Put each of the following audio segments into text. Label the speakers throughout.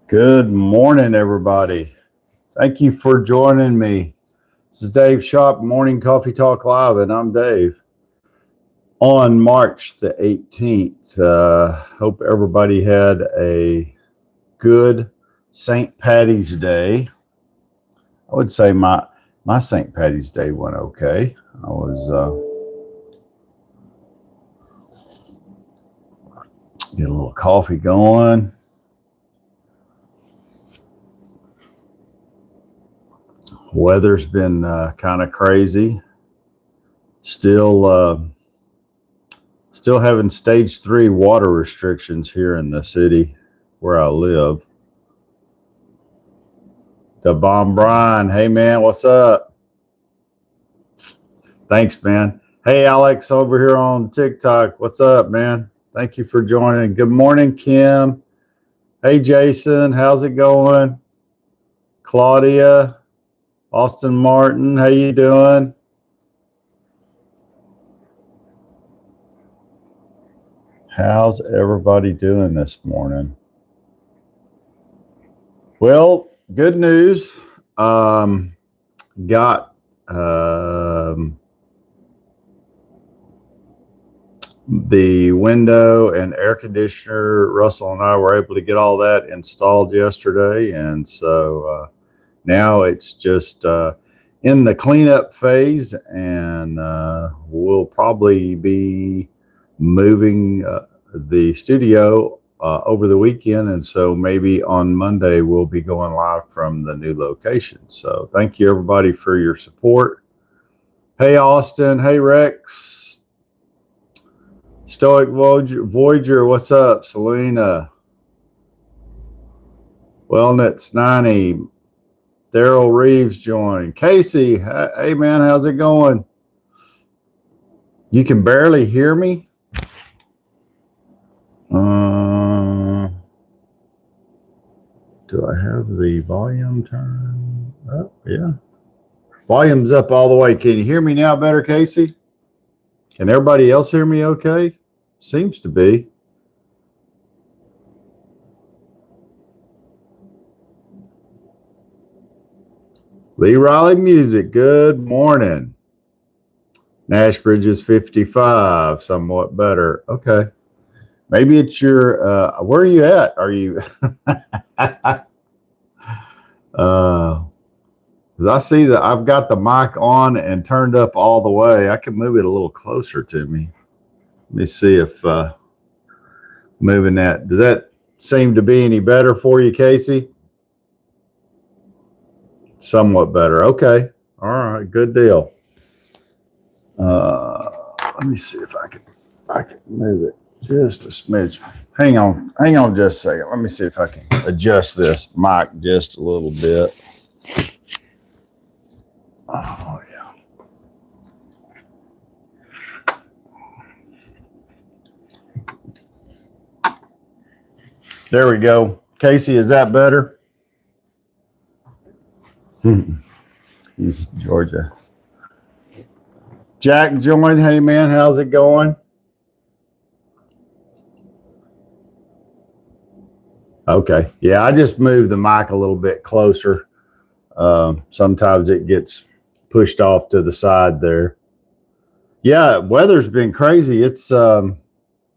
Speaker 1: Good morning, everybody. Thank you for joining me. This is Dave Shop, Morning Coffee Talk Live, and I'm Dave. On March the 18th, hope everybody had a good St. Patty's Day. I would say my St. Patty's Day went okay. I was get a little coffee going. Weather's been kind of crazy. Still having stage 3 water restrictions here in the city where I live. The Bomb Brian, hey man, what's up? Thanks, man. Hey, Alex over here on TikTok, what's up, man? Thank you for joining. Good morning, Kim. Hey, Jason, how's it going? Claudia. Austin Martin, how you doing? How's everybody doing this morning? Well, good news. Got the window and air conditioner. Russell and I were able to get all that installed yesterday, and so now it's just in the cleanup phase, and we'll probably be moving the studio over the weekend. And so maybe on Monday, we'll be going live from the new location. So thank you, everybody, for your support. Hey, Austin. Hey, Rex. Stoic Voyager. What's up? Selena. Wellnets 90. Daryl Reeves joined. Casey, hey man, how's it going? You can barely hear me? Do I have the volume turned up? Yeah. Volume's up all the way. Can you hear me now better, Casey? Can everybody else hear me okay? Seems to be. Lee Riley Music, good morning. Nash Bridges 55, somewhat better. Okay. Maybe it's your, where are you at? Are you, I see that I've got the mic on and turned up all the way. I can move it a little closer to me. Let me see if moving that, does that seem to be any better for you, Casey? Somewhat better. Okay. All right. Good deal. Let me see if I can move it just a smidge. Hang on just a second. Let me see if I can adjust this mic just a little bit. Oh yeah. There we go. Casey, is that better? He's Georgia. Jack joined. Hey man, how's it going? Okay. Yeah, I just moved the mic a little bit closer. Sometimes it gets pushed off to the side there. Yeah, weather's been crazy. It's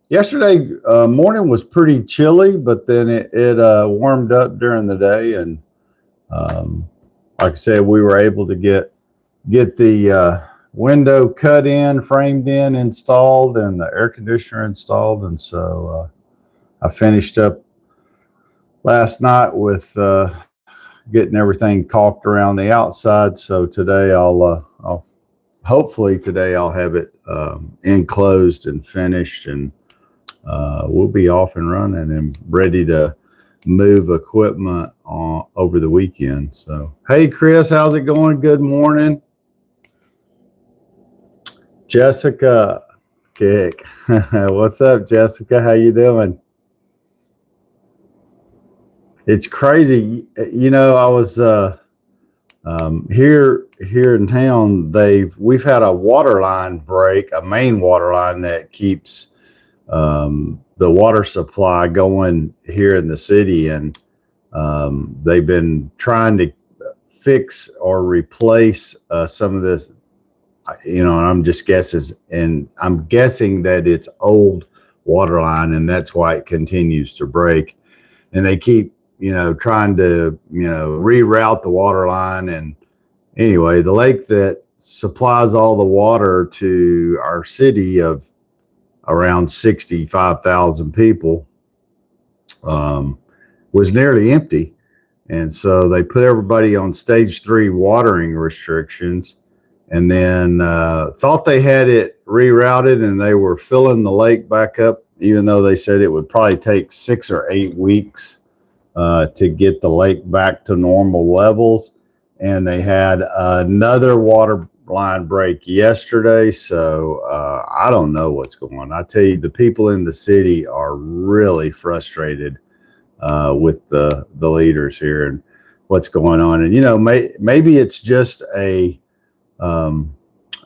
Speaker 1: yesterday morning was pretty chilly, but then it warmed up during the day, and like I said, we were able to get the window cut in, framed in, installed, and the air conditioner installed. And so I finished up last night with getting everything caulked around the outside. So today I'll hopefully today I'll have it enclosed and finished, and we'll be off and running and ready to move equipment over the weekend. So, hey, Chris, how's it going? Good morning. Jessica Kick. What's up, Jessica? How you doing? It's crazy. You know, I was here in town. We've had a water line break, a main water line that keeps the water supply going here in the city, and They've been trying to fix or replace some of this, and I'm just guessing, and I'm guessing that it's old water line, and that's why it continues to break. And they keep, trying to, reroute the water line. And anyway, the lake that supplies all the water to our city of around 65,000 people was nearly empty. And so they put everybody on stage 3 watering restrictions, and then thought they had it rerouted and they were filling the lake back up, even though they said it would probably take 6 or 8 weeks to get the lake back to normal levels. And they had another water line break yesterday. So I don't know what's going on. I tell you, the people in the city are really frustrated with the leaders here and what's going on. And, maybe it's just a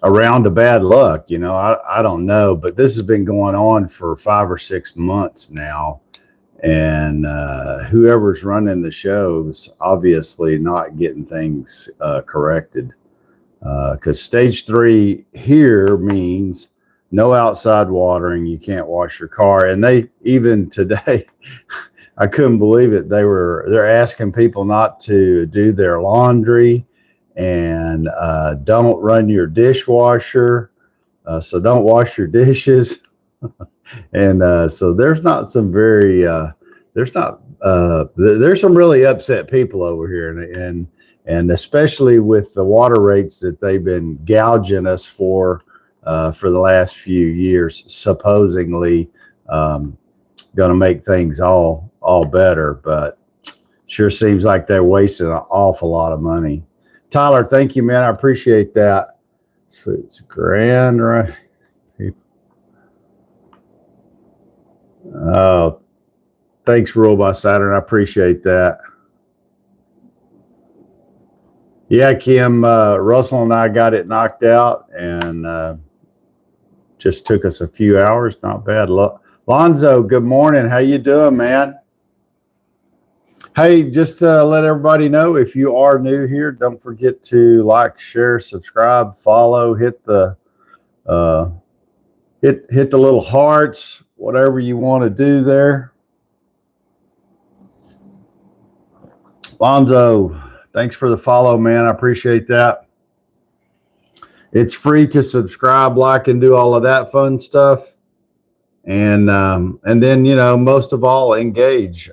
Speaker 1: round of bad luck. I don't know, but this has been going on for 5 or 6 months now. And whoever's running the show is obviously not getting things corrected. Because stage 3 here means no outside watering. You can't wash your car. And they, even today, I couldn't believe it. They're asking people not to do their laundry, and don't run your dishwasher. So don't wash your dishes. And so there's some really upset people over here, and especially with the water rates that they've been gouging us for the last few years, supposedly going to make things all better, but sure seems like they're wasting an awful lot of money. Tyler, thank you, man. I appreciate that. So it's grand, right? Oh, thanks, Rule by Saturn. I appreciate that. Yeah, Kim, Russell and I got it knocked out, and just took us a few hours. Not bad. Lonzo, good morning. How you doing, man? Hey, just to let everybody know, if you are new here, don't forget to like, share, subscribe, follow, hit the hit the little hearts, whatever you want to do there. Lonzo, thanks for the follow, man. I appreciate that. It's free to subscribe, like, and do all of that fun stuff. And then, most of all, engage.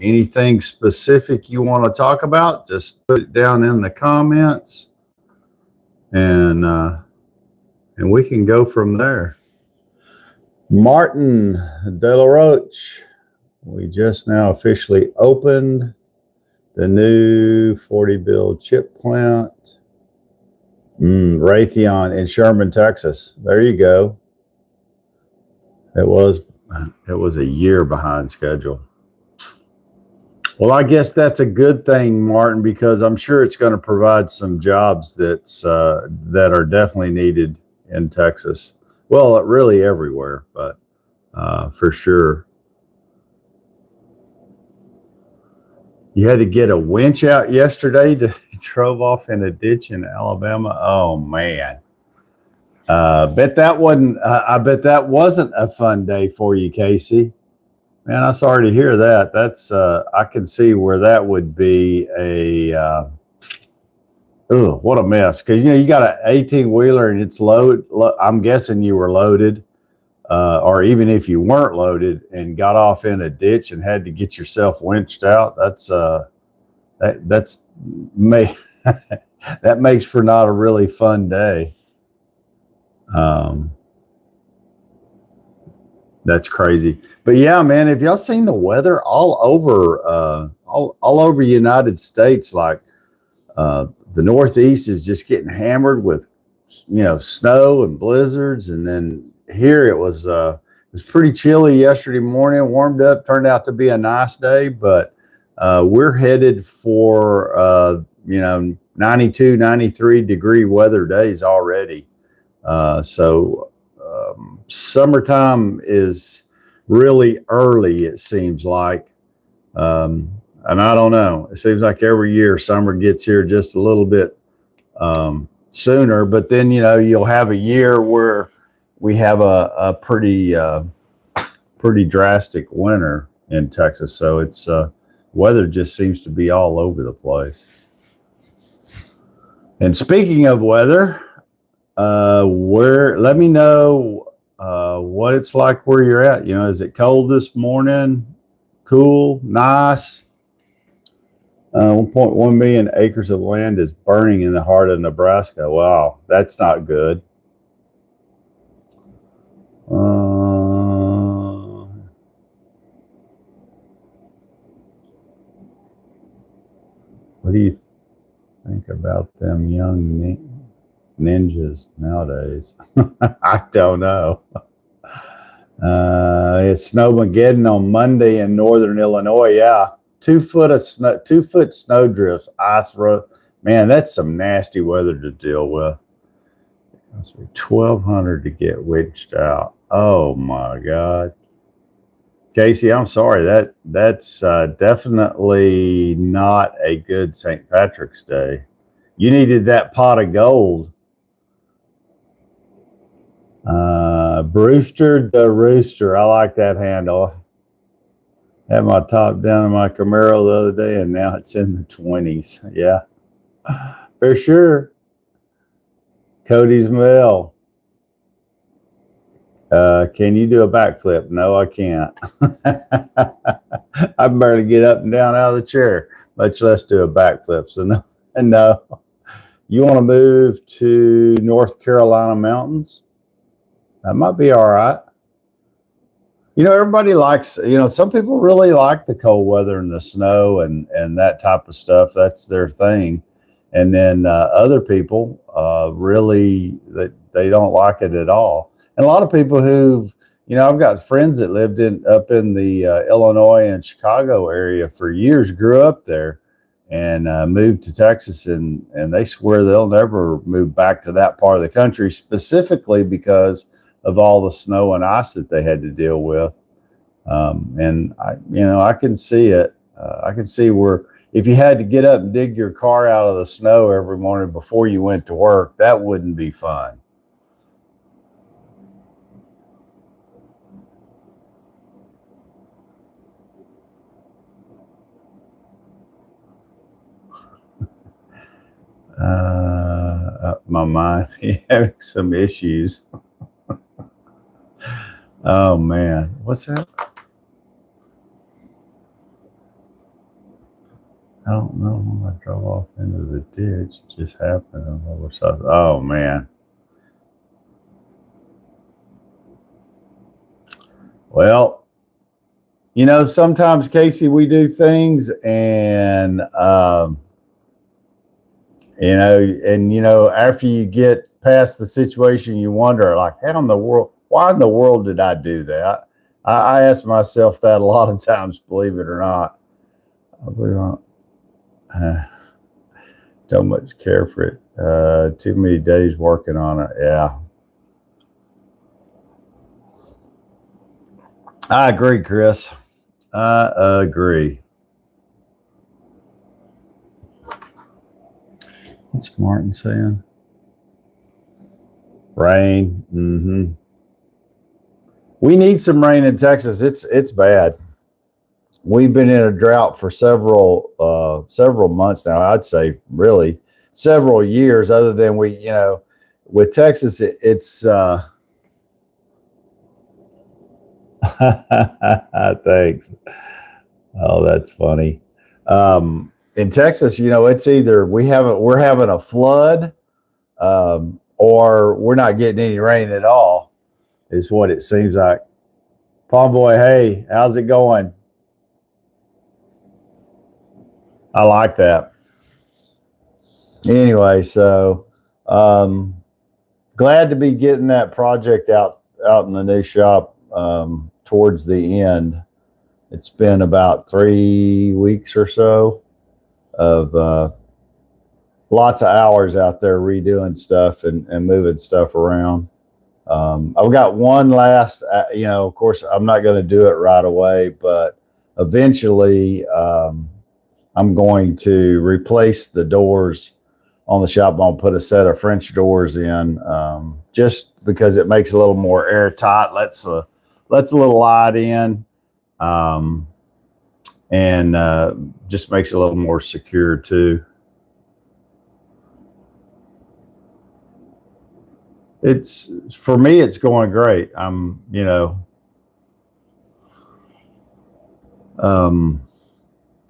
Speaker 1: Anything specific you want to talk about, just put it down in the comments, and we can go from there. Martin De La Roche, we just now officially opened the new 40 build chip plant. Raytheon in Sherman, Texas. There you go. It was a year behind schedule. Well, I guess that's a good thing, Martin, because I'm sure it's going to provide some jobs that are definitely needed in Texas. Well, really everywhere, but for sure. You had to get a winch out yesterday to drove off in a ditch in Alabama. Oh man. I bet that wasn't a fun day for you, Casey. Man, I'm sorry to hear that. That's I can see where that would be what a mess. Because you got an 18-wheeler and it's loaded. I'm guessing you were loaded, or even if you weren't loaded and got off in a ditch and had to get yourself winched out. That makes for not a really fun day. That's crazy. But yeah, man, have y'all seen the weather all over United States? Like the Northeast is just getting hammered with snow and blizzards, and then here it was pretty chilly yesterday morning. Warmed up, turned out to be a nice day, but we're headed for 92, 93 degree weather days already. So summertime is really early, it seems like. And I don't know. It seems like every year summer gets here just a little bit sooner. But then, you'll have a year where we have a pretty drastic winter in Texas. So it's weather just seems to be all over the place. And speaking of weather, let me know what it's like where you're at. Is it cold this morning? Cool, nice. 1.1 million acres of land is burning in the heart of Nebraska. Wow, that's not good. What do you think about them young ninjas nowadays? I don't know. It's snowmageddon on Monday in northern Illinois. Yeah, 2 foot of snow, 2 foot snow drifts, ice road. Man, that's some nasty weather to deal with. That's 1,200 to get wedged out. Oh my God, Casey, I'm sorry. That's definitely not a good St. Patrick's Day. You needed that pot of gold. Brewster the Rooster. I like that handle. Had my top down in my Camaro the other day, and now it's in the 20s. Yeah, for sure. Cody's Mill. Can you do a backflip? No, I can't. I can barely get up and down out of the chair, much less do a backflip. So no. You want to move to North Carolina mountains? That might be all right. Everybody likes, some people really like the cold weather and the snow and that type of stuff. That's their thing. And then other people really, they don't like it at all. And a lot of people who've, I've got friends that lived up in the Illinois and Chicago area for years, grew up there, and moved to Texas, and they swear they'll never move back to that part of the country, specifically because of all the snow and ice that they had to deal with. And I can see it. I can see where if you had to get up and dig your car out of the snow every morning before you went to work, that wouldn't be fun. My mind having some issues. Oh man, what's that? I don't know when I drove off into the ditch. It just happened on the other side. Oh man. Well, sometimes, Casey, we do things and after you get past the situation, you wonder, like, why in the world did I do that? I ask myself that a lot of times, believe it or not. I believe don't much care for it. Too many days working on it. Yeah. I agree, Chris. I agree. What's Martin saying? Rain. Mm-hmm. We need some rain in Texas. It's bad. We've been in a drought for several months now. I'd say really several years. Other than with Texas, it's. Thanks. Oh, that's funny. In Texas, it's either we're having a flood, or we're not getting any rain at all, is what it seems like. Palm Boy, hey, how's it going? I like that. Anyway, so glad to be getting that project out in the new shop towards the end. It's been about 3 weeks or so of lots of hours out there redoing stuff and moving stuff around. I've got one last, of course, I'm not going to do it right away, but eventually I'm going to replace the doors on the shop. I'm going to put a set of French doors in, just because it makes it a little more airtight, lets a little light in, and just makes it a little more secure too. For me, it's going great. I'm,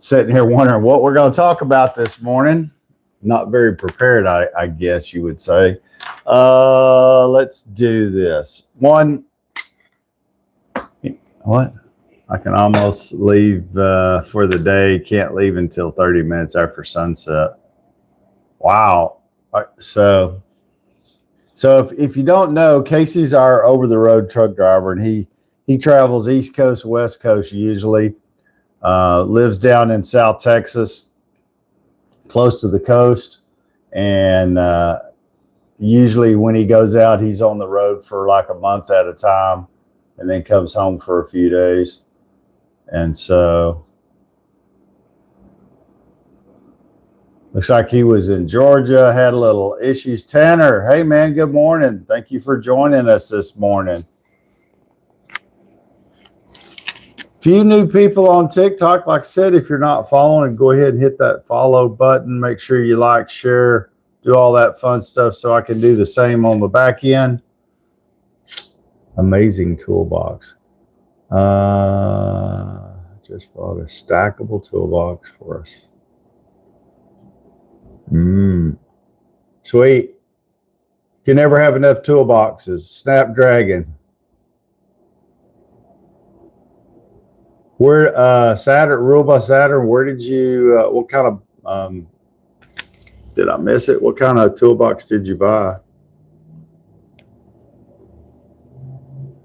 Speaker 1: sitting here wondering what we're going to talk about this morning. Not very prepared, I guess you would say. Let's do this. What? I can almost leave for the day. Can't leave until 30 minutes after sunset. Wow. So if you don't know, Casey's our over-the-road truck driver, and he travels East Coast, West Coast usually. Lives down in South Texas, close to the coast, and usually when he goes out, he's on the road for like a month at a time, and then comes home for a few days. And so looks like he was in Georgia, had a little issues. Tanner, hey man, good morning. Thank you for joining us this morning. Few new people on TikTok. Like I said, if you're not following, go ahead and hit that follow button. Make sure you like, share, do all that fun stuff so I can do the same on the back end. Amazing toolbox. Just bought a stackable toolbox for us. Sweet. Can never have enough toolboxes. Snapdragon. Where Saturn, ruled by Saturn, where did you what kind of did I miss it? What kind of toolbox did you buy?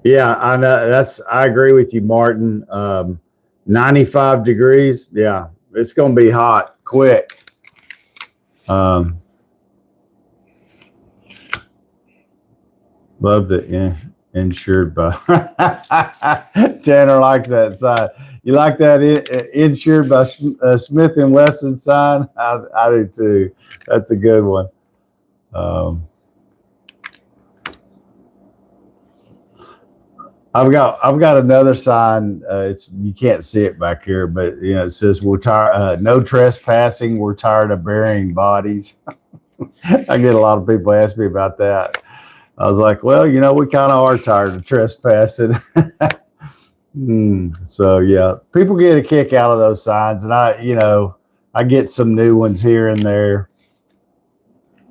Speaker 1: Yeah, I know, I agree with you, Martin. 95 degrees, yeah, it's gonna be hot quick. Love the insured by Tanner likes that sign. You like that insured by Smith and Wesson sign? I do too. That's a good one. I've got another sign. You can't see it back here, but it says we're tired. No trespassing. We're tired of burying bodies. I get a lot of people ask me about that. I was like, well, we kind of are tired of trespassing. So yeah, people get a kick out of those signs, and I get some new ones here and there.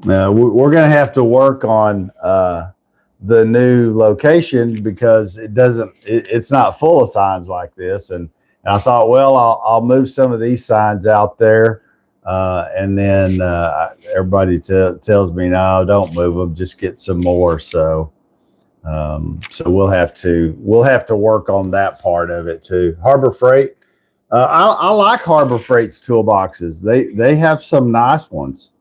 Speaker 1: We're going to have to work on the new location because it's not full of signs like this. And I thought, well, I'll move some of these signs out there. And then everybody tells me, no, don't move them, just get some more. So we'll have to work on that part of it too. Harbor Freight. I like Harbor Freight's toolboxes. They have some nice ones.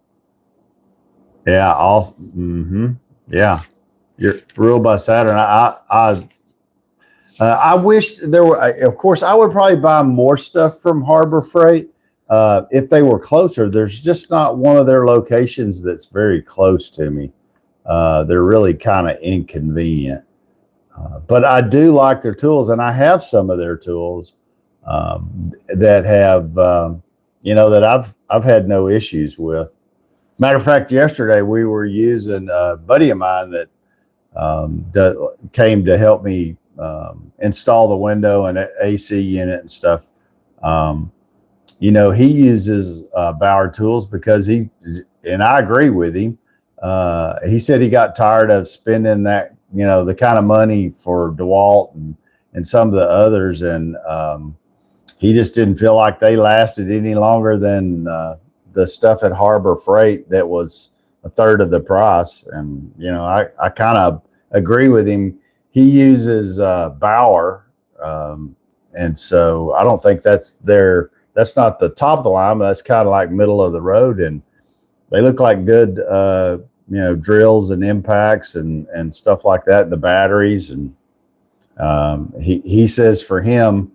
Speaker 1: Yeah. Yeah. You're ruled by Saturn. I wish there were, of course, I would probably buy more stuff from Harbor Freight. If they were closer. There's just not one of their locations that's very close to me. They're really kind of inconvenient. But I do like their tools, and I have some of their tools that have, that I've had no issues with. Matter of fact, yesterday we were using a buddy of mine that came to help me install the window and AC unit and stuff. He uses Bauer tools because and I agree with him. He said he got tired of spending that, the kind of money for DeWalt and some of the others. And he just didn't feel like they lasted any longer than the stuff at Harbor Freight that was a third of the price. And, I kind of agree with him. He uses Bauer. And so I don't think that's not the top of the line, but that's kind of like middle of the road. And they look like good, drills and impacts and stuff like that, the batteries. And he says for him,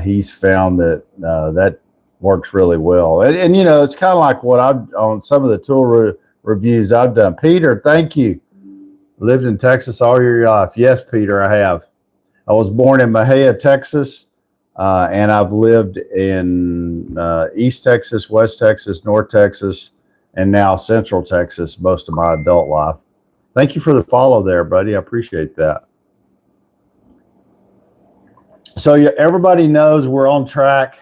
Speaker 1: he's found that works really well. And you know, it's kind of like what I've on some of the tool reviews I've done. Peter, thank you. Lived in Texas all your life. Yes, Peter, I have. I was born in Mejia, Texas, and I've lived in East Texas, West Texas, North Texas, and now Central Texas most of my adult life. Thank you for the follow there, buddy. I appreciate that. So everybody knows we're on track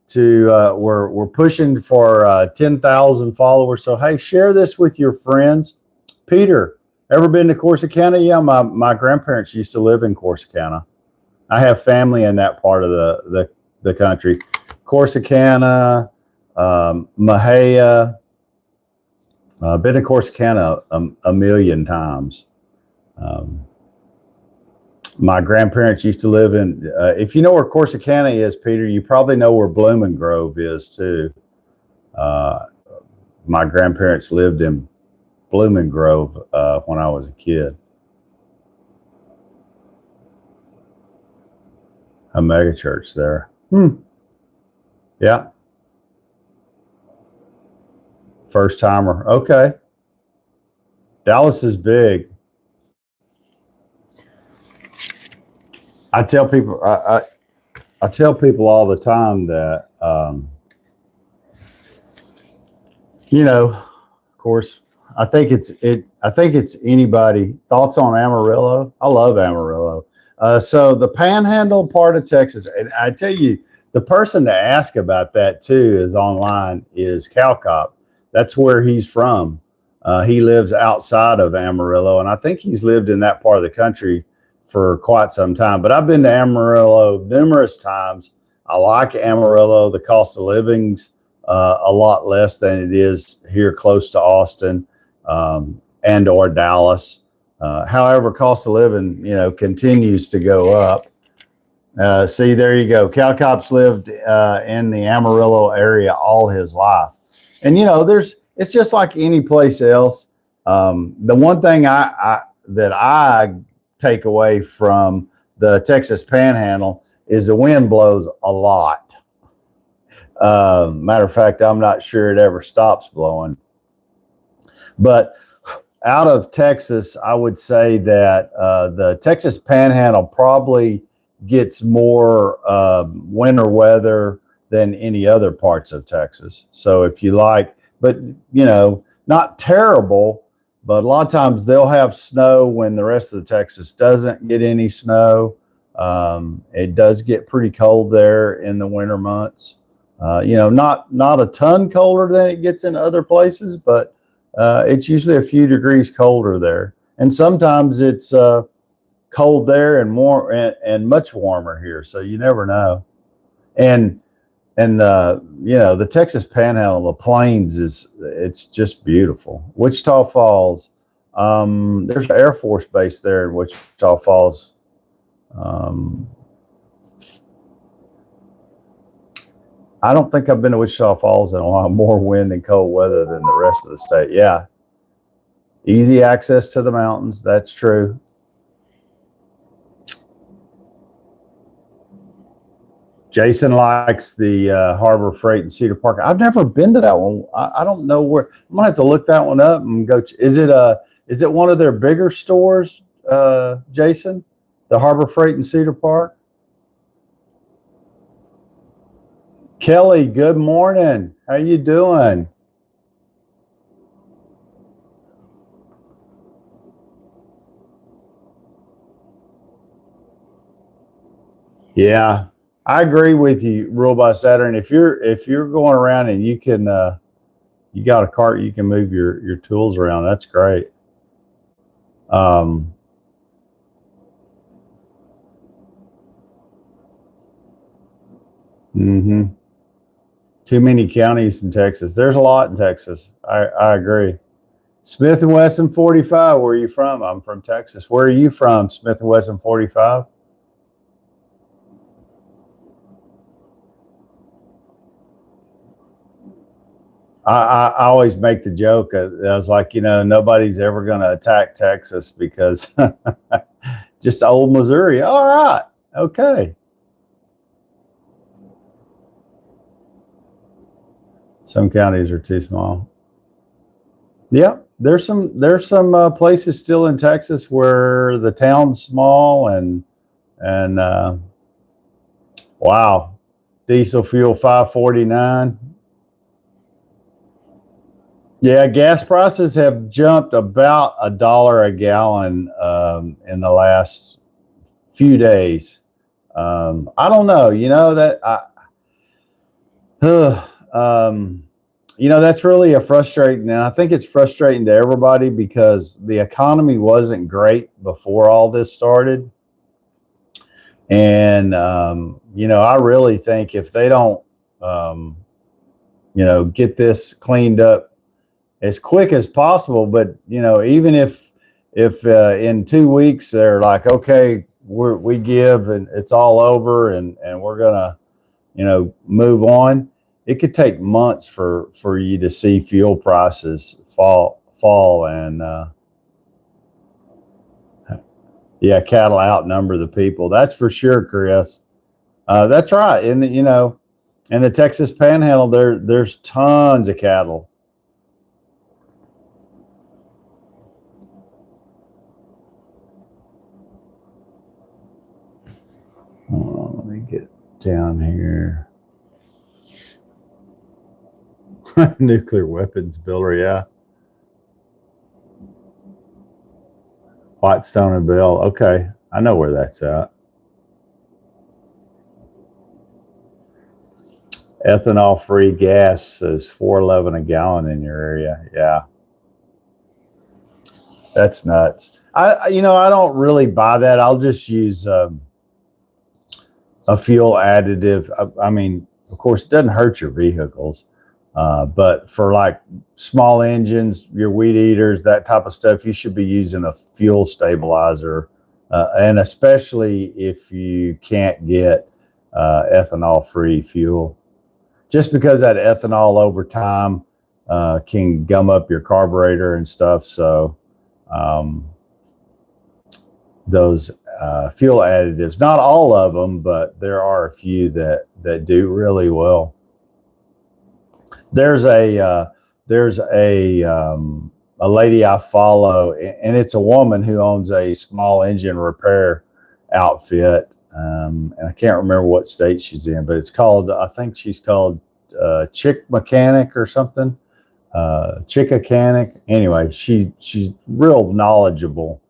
Speaker 1: to we're pushing for 10,000 followers. So hey, share this with your friends. Peter, ever been to Corsicana? Yeah, my grandparents used to live in Corsicana. I have family in that part of the country. Corsicana, Mejia. Been to Corsicana a million times. My grandparents used to live in, if you know where Corsicana is, Peter, you probably know where Blooming Grove is too. My grandparents lived in Blooming Grove when I was a kid. A mega church there. Yeah. First timer. Okay. Dallas is big. I tell people, I tell people all the time that, you know, of course, I think it's anybody. Thoughts on Amarillo? I love Amarillo. So the Panhandle part of Texas, and I tell you, the person to ask about that too is online is Cal Cop. That's where he's from. He lives outside of Amarillo, and I think he's lived in that part of the country for quite some time. But I've been to Amarillo numerous times. I like Amarillo. The cost of living's a lot less than it is here close to Austin and or Dallas. However, cost of living, you know, continues to go up. See, there you go. Cal Cop's lived in the Amarillo area all his life. And, you know, it's just like any place else. The one thing that I take away from the Texas Panhandle is the wind blows a lot. Matter of fact, I'm not sure it ever stops blowing. But out of Texas, I would say that the Texas Panhandle probably gets more winter weather than any other parts of Texas. So if you like, but you know, not terrible, but a lot of times they'll have snow when the rest of the Texas doesn't get any snow. It does get pretty cold there in the winter months. You know, not a ton colder than it gets in other places, but it's usually a few degrees colder there. And sometimes it's cold there and more and much warmer here. So you never know. And you know, the Texas Panhandle, the plains it's just beautiful. Wichita Falls, there's an Air Force base there in Wichita Falls. I don't think I've been to Wichita Falls in a lot more wind and cold weather than the rest of the state. Yeah. Easy access to the mountains. That's true. Jason likes the Harbor Freight in Cedar Park. I've never been to that one. I don't know where. I'm gonna have to look that one up and go. Is it one of their bigger stores, Jason? The Harbor Freight in Cedar Park. Kelly, good morning. How you doing? Yeah. I agree with you, Rule by Saturn. If you're going around and you can you got a cart, you can move your tools around. That's great. Too many counties in Texas. There's a lot in Texas. I agree. Smith and Wesson 45. Where are you from? I'm from Texas. Where are you from? Smith and Wesson 45. I always make the joke. I was like, you know, nobody's ever going to attack Texas because just old Missouri. All right. Okay. Some counties are too small. Yeah, there's some places still in Texas where the town's small and wow, diesel fuel $5.49. Yeah, gas prices have jumped about $1 a gallon in the last few days. I don't know, that's really a frustrating, and I think it's frustrating to everybody because the economy wasn't great before all this started. And, I really think if they don't, get this cleaned up as quick as possible, but, even if in 2 weeks they're like, okay, we give and it's all over and we're going to, move on, it could take months for you to see fuel prices fall and, yeah, cattle outnumber the people. That's for sure, Chris. That's right. In the Texas Panhandle, there's tons of cattle. Let me get down here. Nuclear weapons builder, yeah. Whitestone and Bell. Okay, I know where that's at. Ethanol-free gas is $4.11 a gallon in your area. Yeah, that's nuts. I don't really buy that. I'll just use a fuel additive. I mean, of course, it doesn't hurt your vehicles, but for like small engines, your weed eaters, that type of stuff, you should be using a fuel stabilizer, and especially if you can't get ethanol-free fuel. Just because that ethanol over time can gum up your carburetor and stuff. So those fuel additives, not all of them, but there are a few that do really well. There's a lady I follow, and it's a woman who owns a small engine repair outfit. And I can't remember what state she's in, but I think she's called Chick Mechanic or something. Chickacanic. Anyway, she's real knowledgeable,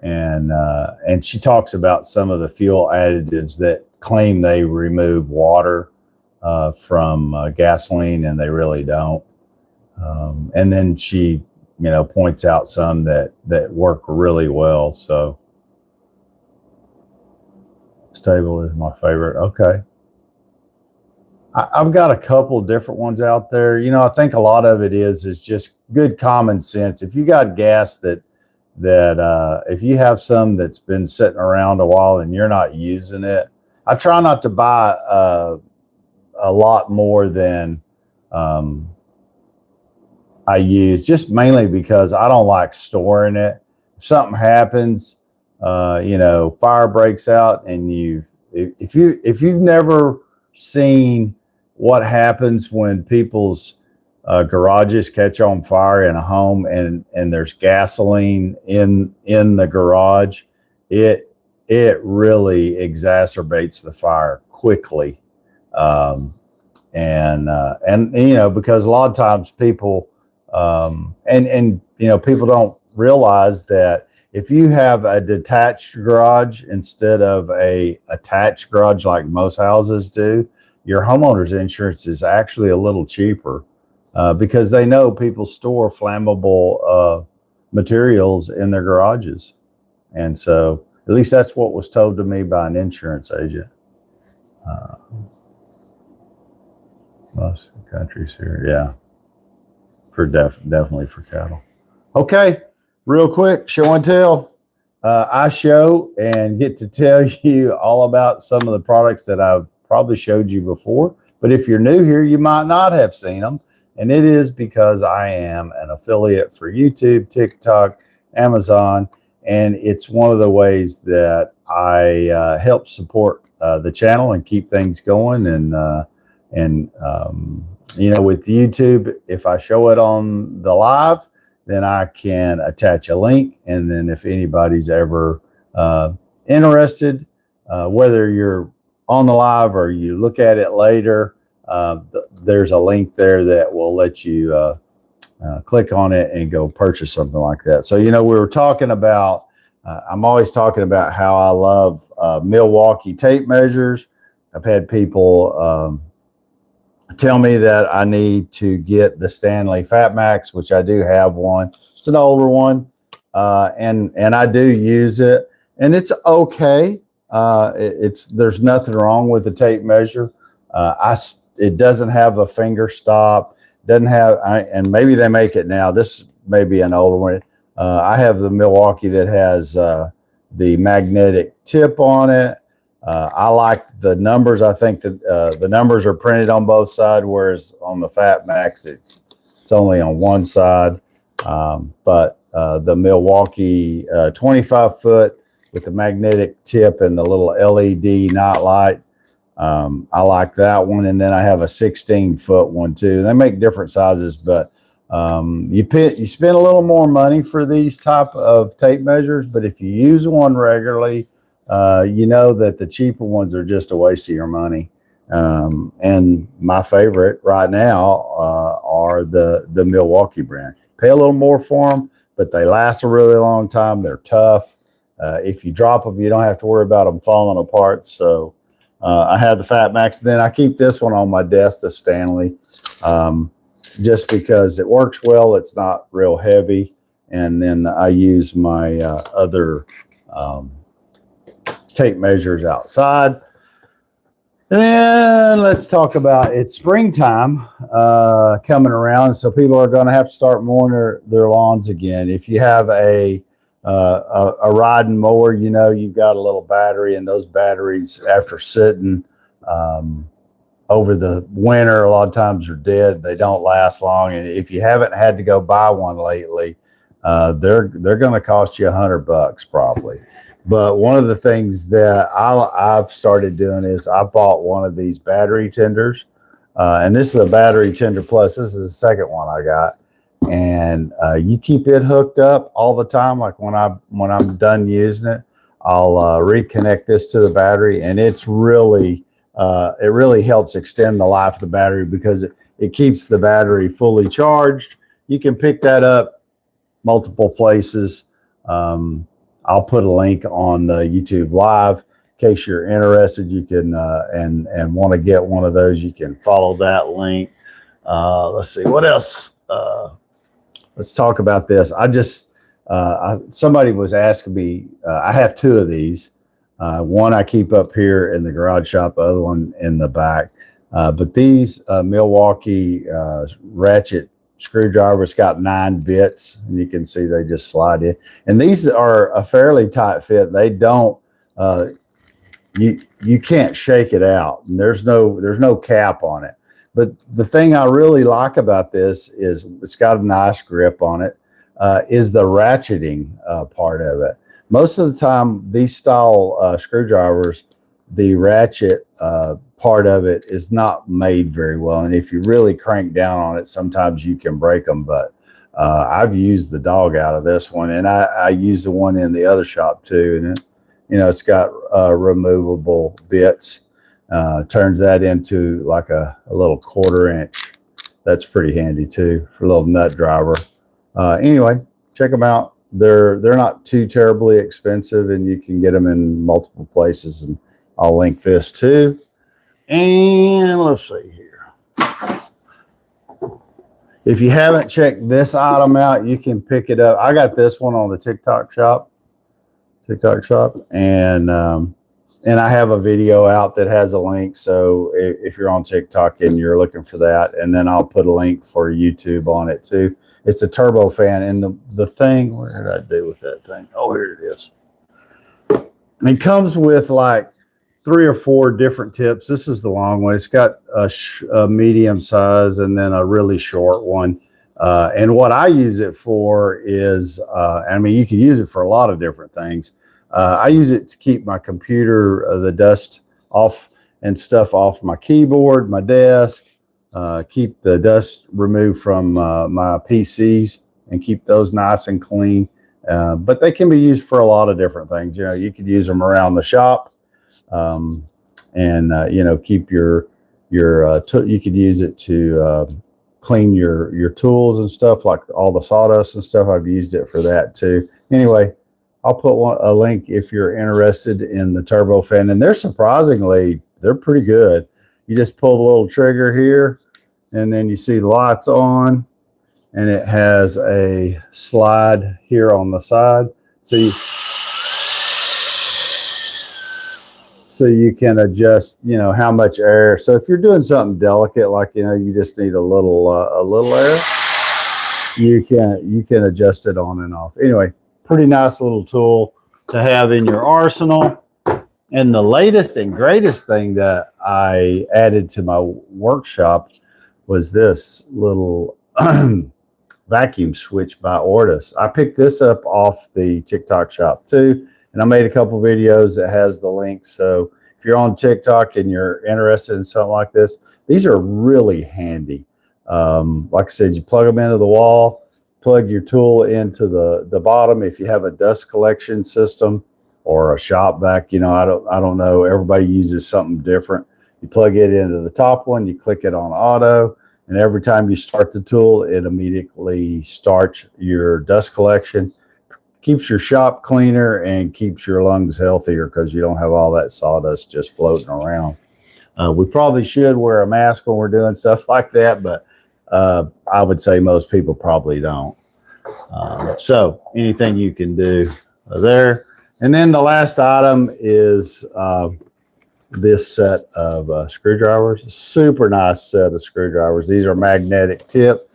Speaker 1: and she talks about some of the fuel additives that claim they remove water from gasoline, and they really don't. And then she, points out some that work really well. So stable is my favorite. Okay. I've got a couple different ones out there. I think a lot of it is just good common sense. If you got gas that if you have some that's been sitting around a while and you're not using it, I try not to buy a lot more than I use, just mainly because I don't like storing it. If something happens, fire breaks out, and if you've never seen what happens when people's garages catch on fire in a home and there's gasoline in the garage, it really exacerbates the fire quickly. Because a lot of times people people don't realize that if you have a detached garage instead of a attached garage like most houses do, your homeowner's insurance is actually a little cheaper because they know people store flammable materials in their garages. And so at least that's what was told to me by an insurance agent. Most countries here, yeah, definitely for cattle. Okay, real quick, show and tell. I show and get to tell you all about some of the products that I've probably showed you before, but if you're new here, you might not have seen them, and it is because I am an affiliate for YouTube, TikTok, Amazon, and it's one of the ways that I help support the channel and keep things going, and with YouTube, if I show it on the live, then I can attach a link. And then if anybody's ever interested, whether you're on the live or you look at it later, there's a link there that will let you click on it and go purchase something like that. So, we were talking about, I'm always talking about how I love Milwaukee tape measures. I've had people tell me that I need to get the Stanley Fat Max, which I do have one. It's an older one, and I do use it, and it's okay. There's nothing wrong with the tape measure. It doesn't have a finger stop. Doesn't have, and maybe they make it now. This may be an older one. I have the Milwaukee that has the magnetic tip on it. I like the numbers. I think that the numbers are printed on both sides, whereas on the Fat Max, it's only on one side. But the Milwaukee 25-foot with the magnetic tip and the little LED night light, I like that one. And then I have a 16-foot one too. They make different sizes, but you spend a little more money for these type of tape measures. But if you use one regularly, you know that the cheaper ones are just a waste of your money. And my favorite right now are the Milwaukee brand. Pay a little more for them, but they last a really long time. They're tough. If you drop them, you don't have to worry about them falling apart. So I have the Fat Max. Then I keep this one on my desk, the Stanley, just because it works well. It's not real heavy. And then I use my other tape measures outside. And then let's talk about it's springtime coming around, so people are going to have to start mowing their lawns again. If you have a riding mower, you've got a little battery, and those batteries, after sitting over the winter, a lot of times are dead. They don't last long, and if you haven't had to go buy one lately, they're going to cost you $100 probably. But one of the things that I've started doing is I bought one of these battery tenders, and this is a battery tender plus. This is the second one I got, and you keep it hooked up all the time. Like when I'm done using it, I'll reconnect this to the battery, and it really helps extend the life of the battery because it keeps the battery fully charged. You can pick that up multiple places. I'll put a link on the YouTube live in case you're interested. You can and want to get one of those. You can follow that link. Let's see what else. Let's talk about this. Somebody was asking me. I have two of these. One I keep up here in the garage shop. The other one in the back. But these Milwaukee ratchet screwdriver's got 9 bits, and you can see they just slide in. And these are a fairly tight fit. They don't you can't shake it out. And there's no cap on it. But the thing I really like about this is it's got a nice grip on it. Is the ratcheting part of it. Most of the time, these style screwdrivers, the ratchet part of it is not made very well, and if you really crank down on it, sometimes you can break them. But I've used the dog out of this one, and I use the one in the other shop too, and it's got removable bits. Turns that into like a little 1/4 inch. That's pretty handy too for a little nut driver. Anyway, check them out. They're not too terribly expensive, and you can get them in multiple places, and I'll link this too. And let's see here. If you haven't checked this item out, you can pick it up. I got this one on the TikTok shop, and I have a video out that has a link. So if you're on TikTok and you're looking for that, and then I'll put a link for YouTube on it too. It's a turbo fan, and the thing, where did I do with that thing? Oh, here it is. It comes with like 3 or 4 different tips. This is the long one. It's got a medium size and then a really short one. And what I use it for is, you can use it for a lot of different things. I use it to keep my computer, the dust off and stuff off my keyboard, my desk, keep the dust removed from my PCs and keep those nice and clean. But they can be used for a lot of different things. You know, you could use them around the shop, and you know, keep your you could use it to clean your tools and stuff, like all the sawdust and stuff. I've used it for that too. Anyway, I'll put a link if you're interested in the turbo fan, and they're pretty good. You just pull the little trigger here, and then you see the lights on, and it has a slide here on the side. So you can adjust, you know, how much air. So if you're doing something delicate, like, you know, you just need a little air, you can adjust it on and off. Anyway, pretty nice little tool to have in your arsenal. And the latest and greatest thing that I added to my workshop was this little vacuum switch by Ortus. I picked this up off the TikTok shop too, and I made a couple videos that has the link. So if you're on TikTok and you're interested in something like this, these are really handy. Like I said, you plug them into the wall, plug your tool into the bottom. If you have a dust collection system or a shop vac, you know, I don't know, everybody uses something different. You plug it into the top one, you click it on auto, and every time you start the tool, it immediately starts your dust collection, keeps your shop cleaner, and keeps your lungs healthier because you don't have all that sawdust just floating around. We probably should wear a mask when we're doing stuff like that, but I would say most people probably don't. So anything you can do there. And then the last item is this set of screwdrivers. Super nice set of screwdrivers. These are magnetic tip.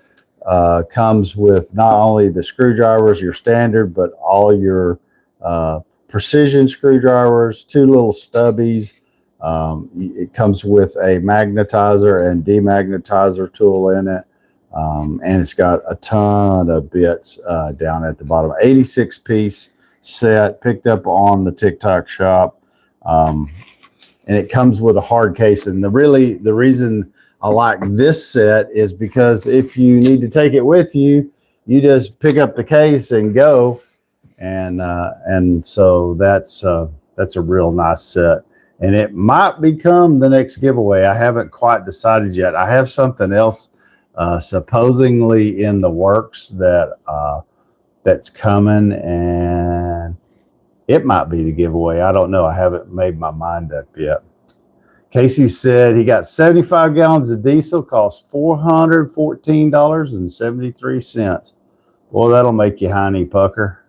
Speaker 1: Comes with not only the screwdrivers, your standard, but all your precision screwdrivers, two little stubbies. It comes with a magnetizer and demagnetizer tool in it. And it's got a ton of bits down at the bottom. 86-piece set, picked up on the TikTok shop. And it comes with a hard case. And the reason I like this set is because if you need to take it with you, you just pick up the case and go. And so that's a real nice set. And it might become the next giveaway. I haven't quite decided yet. I have something else supposedly in the works that's coming, and it might be the giveaway. I don't know. I haven't made my mind up yet. Casey said he got 75 gallons of diesel, cost $414.73. Boy, that'll make you hiney pucker.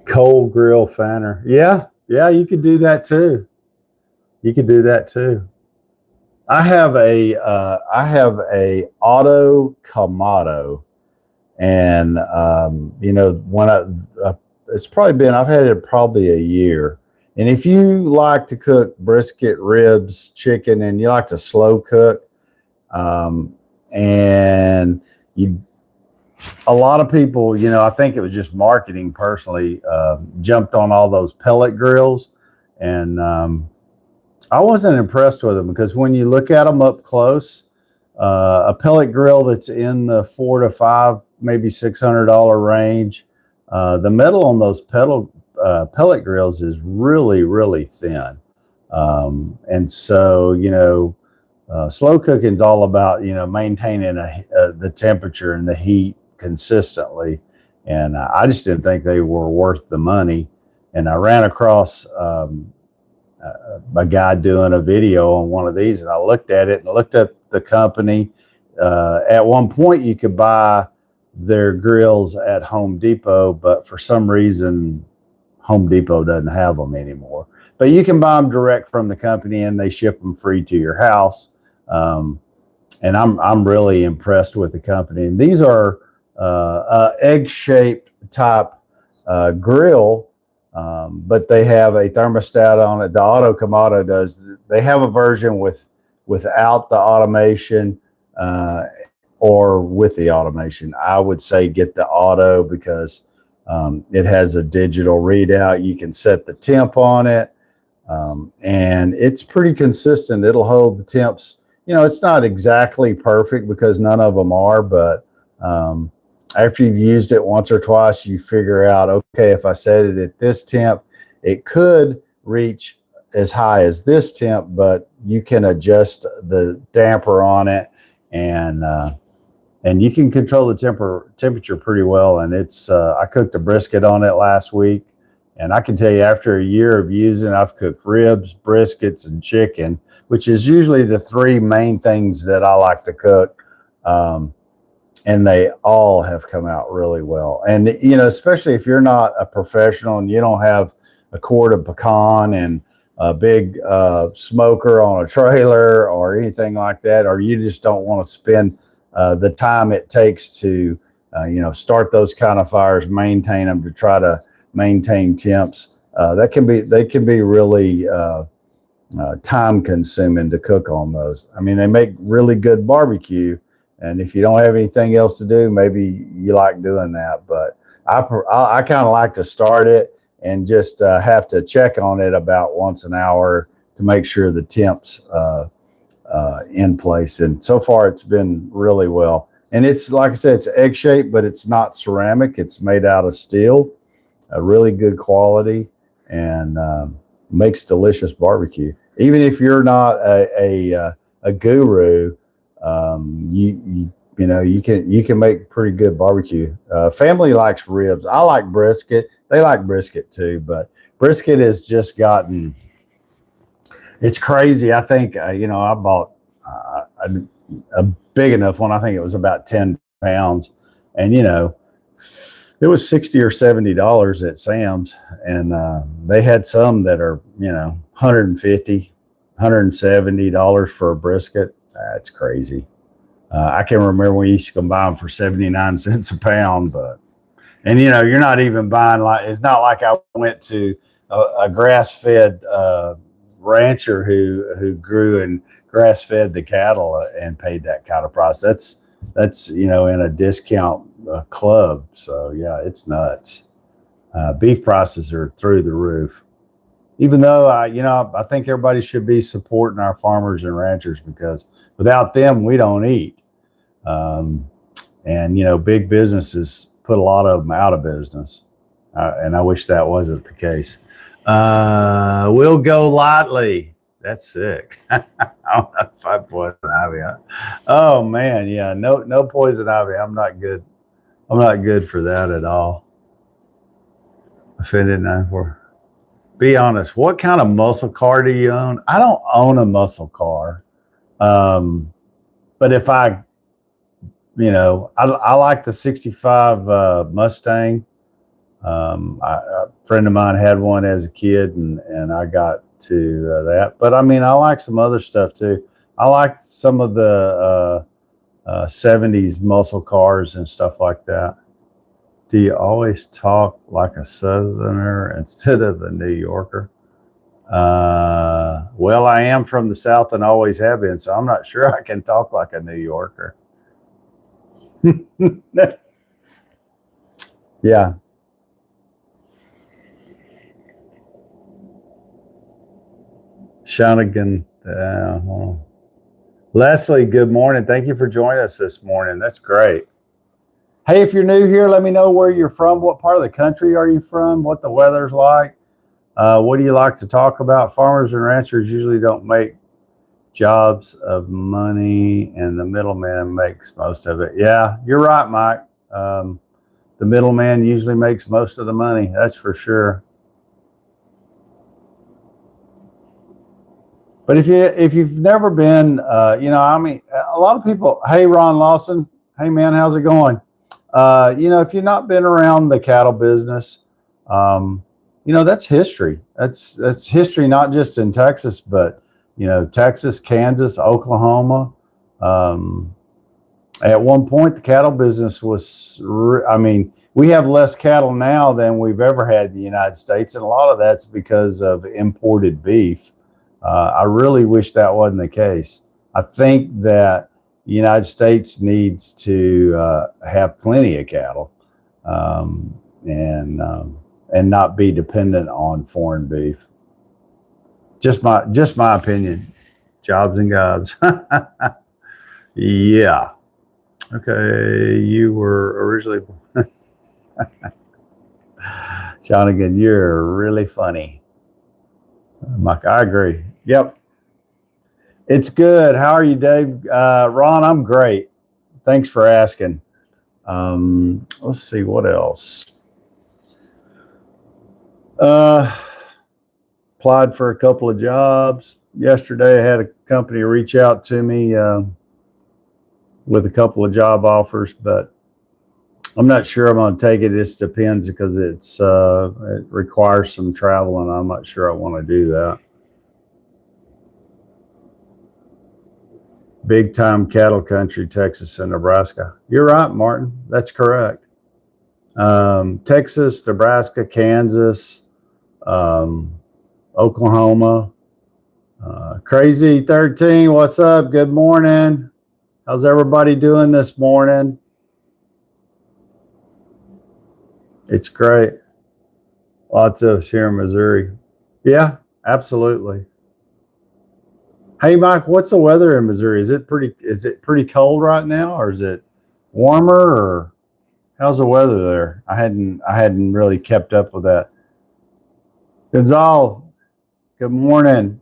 Speaker 1: Cold grill fanner. Yeah, you could do that too. I have a auto Kamado, and you know, when it's probably been, I've had it probably a year. And if you like to cook brisket, ribs, chicken, and you like to slow cook, and a lot of people, you know, I think it was just marketing personally, jumped on all those pellet grills, and I wasn't impressed with them, because when you look at them up close, a pellet grill that's in the $400 to $500, maybe $600 range, the metal on those pellet grills is really, really thin. And so, you know, slow cooking is all about, you know, maintaining the temperature and the heat consistently. And I just didn't think they were worth the money. And I ran across a guy doing a video on one of these, and I looked at it and looked up the company. At one point you could buy their grills at Home Depot, but for some reason Home Depot doesn't have them anymore. But you can buy them direct from the company, and they ship them free to your house. And I'm really impressed with the company. And these are egg-shaped type grill, but they have a thermostat on it. The Auto Kamado does. They have a version without the automation, or with the automation. I would say get the auto, because it has a digital readout. You can set the temp on it. And it's pretty consistent. It'll hold the temps. It's not exactly perfect because none of them are, but after you've used it once or twice, you figure out, okay, if I set it at this temp, it could reach as high as this temp, but you can adjust the damper on it, and you can control the temperature pretty well. And it's I cooked a brisket on it last week, and I can tell you, after a year of using, I've cooked ribs, briskets, and chicken, which is usually the three main things that I like to cook. And they all have come out really well. And, especially if you're not a professional and you don't have a quart of pecan and a big smoker on a trailer or anything like that, or you just don't want to spend the time it takes to, start those kind of fires, maintain them, to try to maintain temps. They can be really time consuming to cook on those. I mean, they make really good barbecue. And if you don't have anything else to do, maybe you like doing that. But I kind of like to start it and just have to check on it about once an hour to make sure the temp's in place. And so far, it's been really well. And it's, like I said, it's egg shaped, but it's not ceramic. It's made out of steel, a really good quality, and makes delicious barbecue. Even if you're not a guru, you can make pretty good barbecue. Family likes ribs. I like brisket. They like brisket too, but brisket has just gotten, it's crazy. I think, I bought a big enough one. I think it was about 10 pounds, and, it was $60 or $70 at Sam's. And they had some that are, $150, $170 for a brisket. That's crazy. I can remember we used to go buy them for 79 cents a pound, and you're not even buying, it's not like I went to a grass-fed rancher who grew and grass-fed the cattle and paid that kind of price. That's in a discount club. So yeah, it's nuts. Beef prices are through the roof. Even though I think everybody should be supporting our farmers and ranchers, because without them, we don't eat. And big businesses put a lot of them out of business, and I wish that wasn't the case. We'll go lightly. That's sick. I don't know if I poison ivy. Oh man, yeah, no poison ivy. I'm not good. I'm not good for that at all. Offended now for. Be honest, what kind of muscle car do you own? I don't own a muscle car. But if I like the 65 Mustang. A friend of mine had one as a kid, and I got to that. But I mean, I like some other stuff too. I like some of the 70s muscle cars and stuff like that. Do you always talk like a Southerner instead of a New Yorker? Well, I am from the South and always have been, so I'm not sure I can talk like a New Yorker. Yeah. Shonigan. Leslie, good morning. Thank you for joining us this morning. That's great. Hey, if you're new here, let me know where you're from. What part of the country are you from? What the weather's like? What do you like to talk about? Farmers and ranchers usually don't make jobs of money, and the middleman makes most of it. Yeah, you're right, Mike. The middleman usually makes most of the money. That's for sure. But if you've never been, a lot of people. Hey, Ron Lawson. Hey, man, how's it going? If you've not been around the cattle business, that's history. That's history, not just in Texas, but, Texas, Kansas, Oklahoma. At one point, the cattle business was, we have less cattle now than we've ever had in the United States. And a lot of that's because of imported beef. I really wish that wasn't the case. I think that the United States needs to have plenty of cattle, and not be dependent on foreign beef. Just my opinion. Jobs and gobs. Yeah. Okay, you were originally Jonathan, you're really funny. Mike, I agree. Yep. It's good. How are you, Dave? Ron, I'm great. Thanks for asking. Let's see what else. Applied for a couple of jobs. Yesterday, I had a company reach out to me with a couple of job offers, but I'm not sure I'm going to take it. It just depends because it requires some travel, and I'm not sure I want to do that. Big time cattle country, Texas and Nebraska. You're right, Martin. That's correct. Texas, Nebraska, Kansas, Oklahoma. Crazy 13, what's up? Good morning. How's everybody doing this morning? It's great. Lots of us here in Missouri. Yeah, absolutely. Hey, Mike, what's the weather in Missouri? Is it pretty cold right now, or is it warmer, or how's the weather there? I hadn't really kept up with that. Gonzalo, good morning.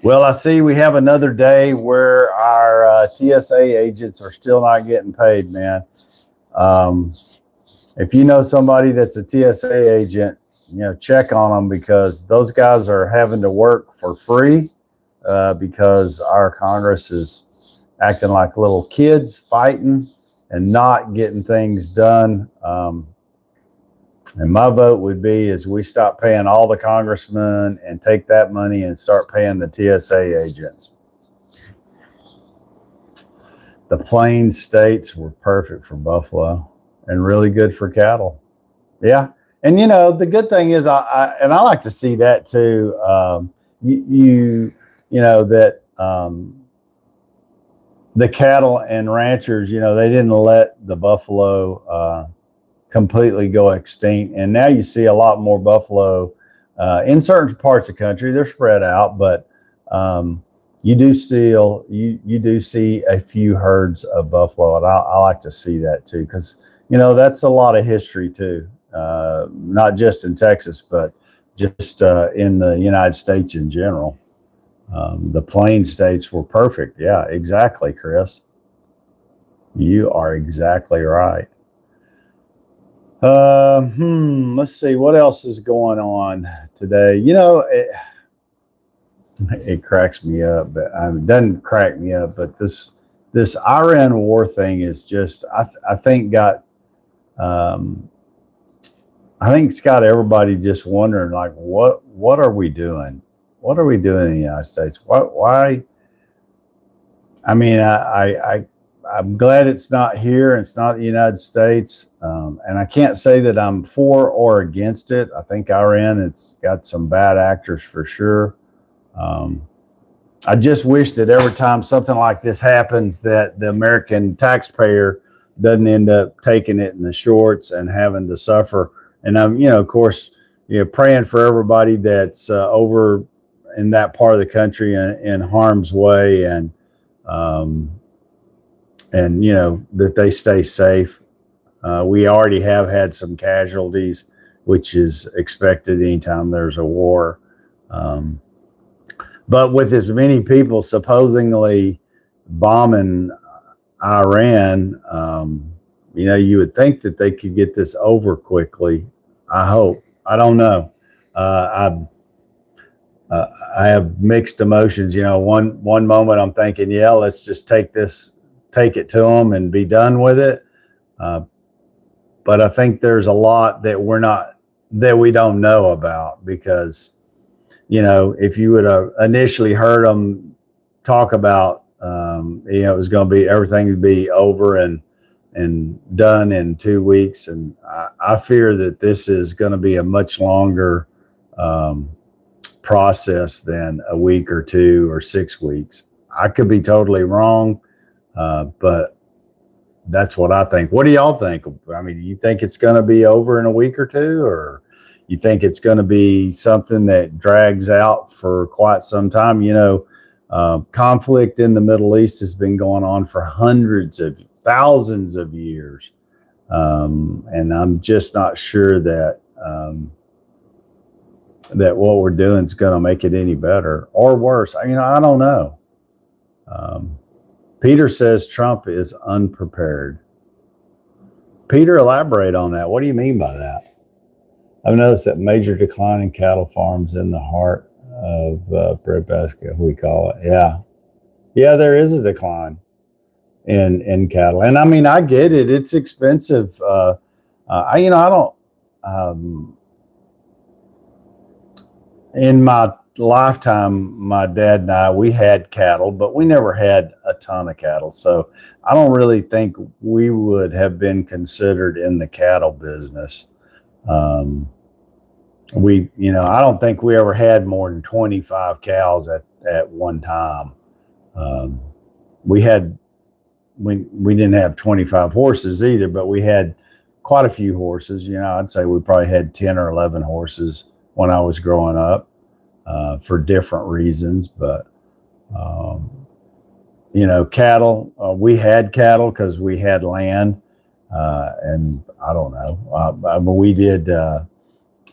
Speaker 1: Well, I see we have another day where our TSA agents are still not getting paid, man. If you know somebody that's a TSA agent, check on them, because those guys are having to work for free because our Congress is acting like little kids, fighting and not getting things done. And my vote would be is we stop paying all the congressmen and take that money and start paying the TSA agents. The Plains states were perfect for buffalo and really good for cattle. Yeah. And, the good thing is, I like to see that too. That the cattle and ranchers, they didn't let the buffalo completely go extinct. And now you see a lot more buffalo in certain parts of the country. They're spread out, but you do see a few herds of buffalo. And I like to see that too, because, that's a lot of history too. Not just in Texas, but just in the United States in general. The Plains states were perfect. Yeah, exactly, Chris. You are exactly right. Let's see what else is going on today. It cracks me up, but it doesn't crack me up. But this Iran war thing is just, I think it's got everybody just wondering, like, what are we doing? What are we doing in the United States? Why? I mean, I'm glad it's not here. It's not the United States. And I can't say that I'm for or against it. I think Iran, it's got some bad actors for sure. I just wish that every time something like this happens, that the American taxpayer doesn't end up taking it in the shorts and having to suffer. And I'm, of course, praying for everybody that's over in that part of the country in harm's way, and that they stay safe. We already have had some casualties, which is expected anytime there's a war. But with as many people supposedly bombing Iran, you would think that they could get this over quickly. I hope. I don't know. I have mixed emotions. One moment I'm thinking, yeah, let's just take it to them and be done with it. But I think there's a lot that we don't know about, because, if you would have initially heard them talk about, it was going to be, everything would be over and done in 2 weeks. And I fear that this is going to be a much longer process than a week or 2 or 6 weeks. I could be totally wrong, but That's what I think. What do y'all think? I mean, do you think it's going to be over in a week or two, or you think it's going to be something that drags out for quite some time? Conflict in the Middle East has been going on for hundreds of thousands of years. And I'm just not sure that that what we're doing is going to make it any better or worse. I don't know. Peter says Trump is unprepared. Peter, elaborate on that. What do you mean by that? I've noticed that major decline in cattle farms in the heart of breadbasket, we call it. Yeah, there is a decline in cattle, and I mean, I get it. It's expensive. I don't. In my lifetime, my dad and I, we had cattle, but we never had a ton of cattle. So I don't really think we would have been considered in the cattle business. I don't think we ever had more than 25 cows at one time. We didn't have 25 horses either, but we had quite a few horses. I'd say we probably had 10 or 11 horses when I was growing up, for different reasons. But, cattle, we had cattle because we had land. And I don't know, but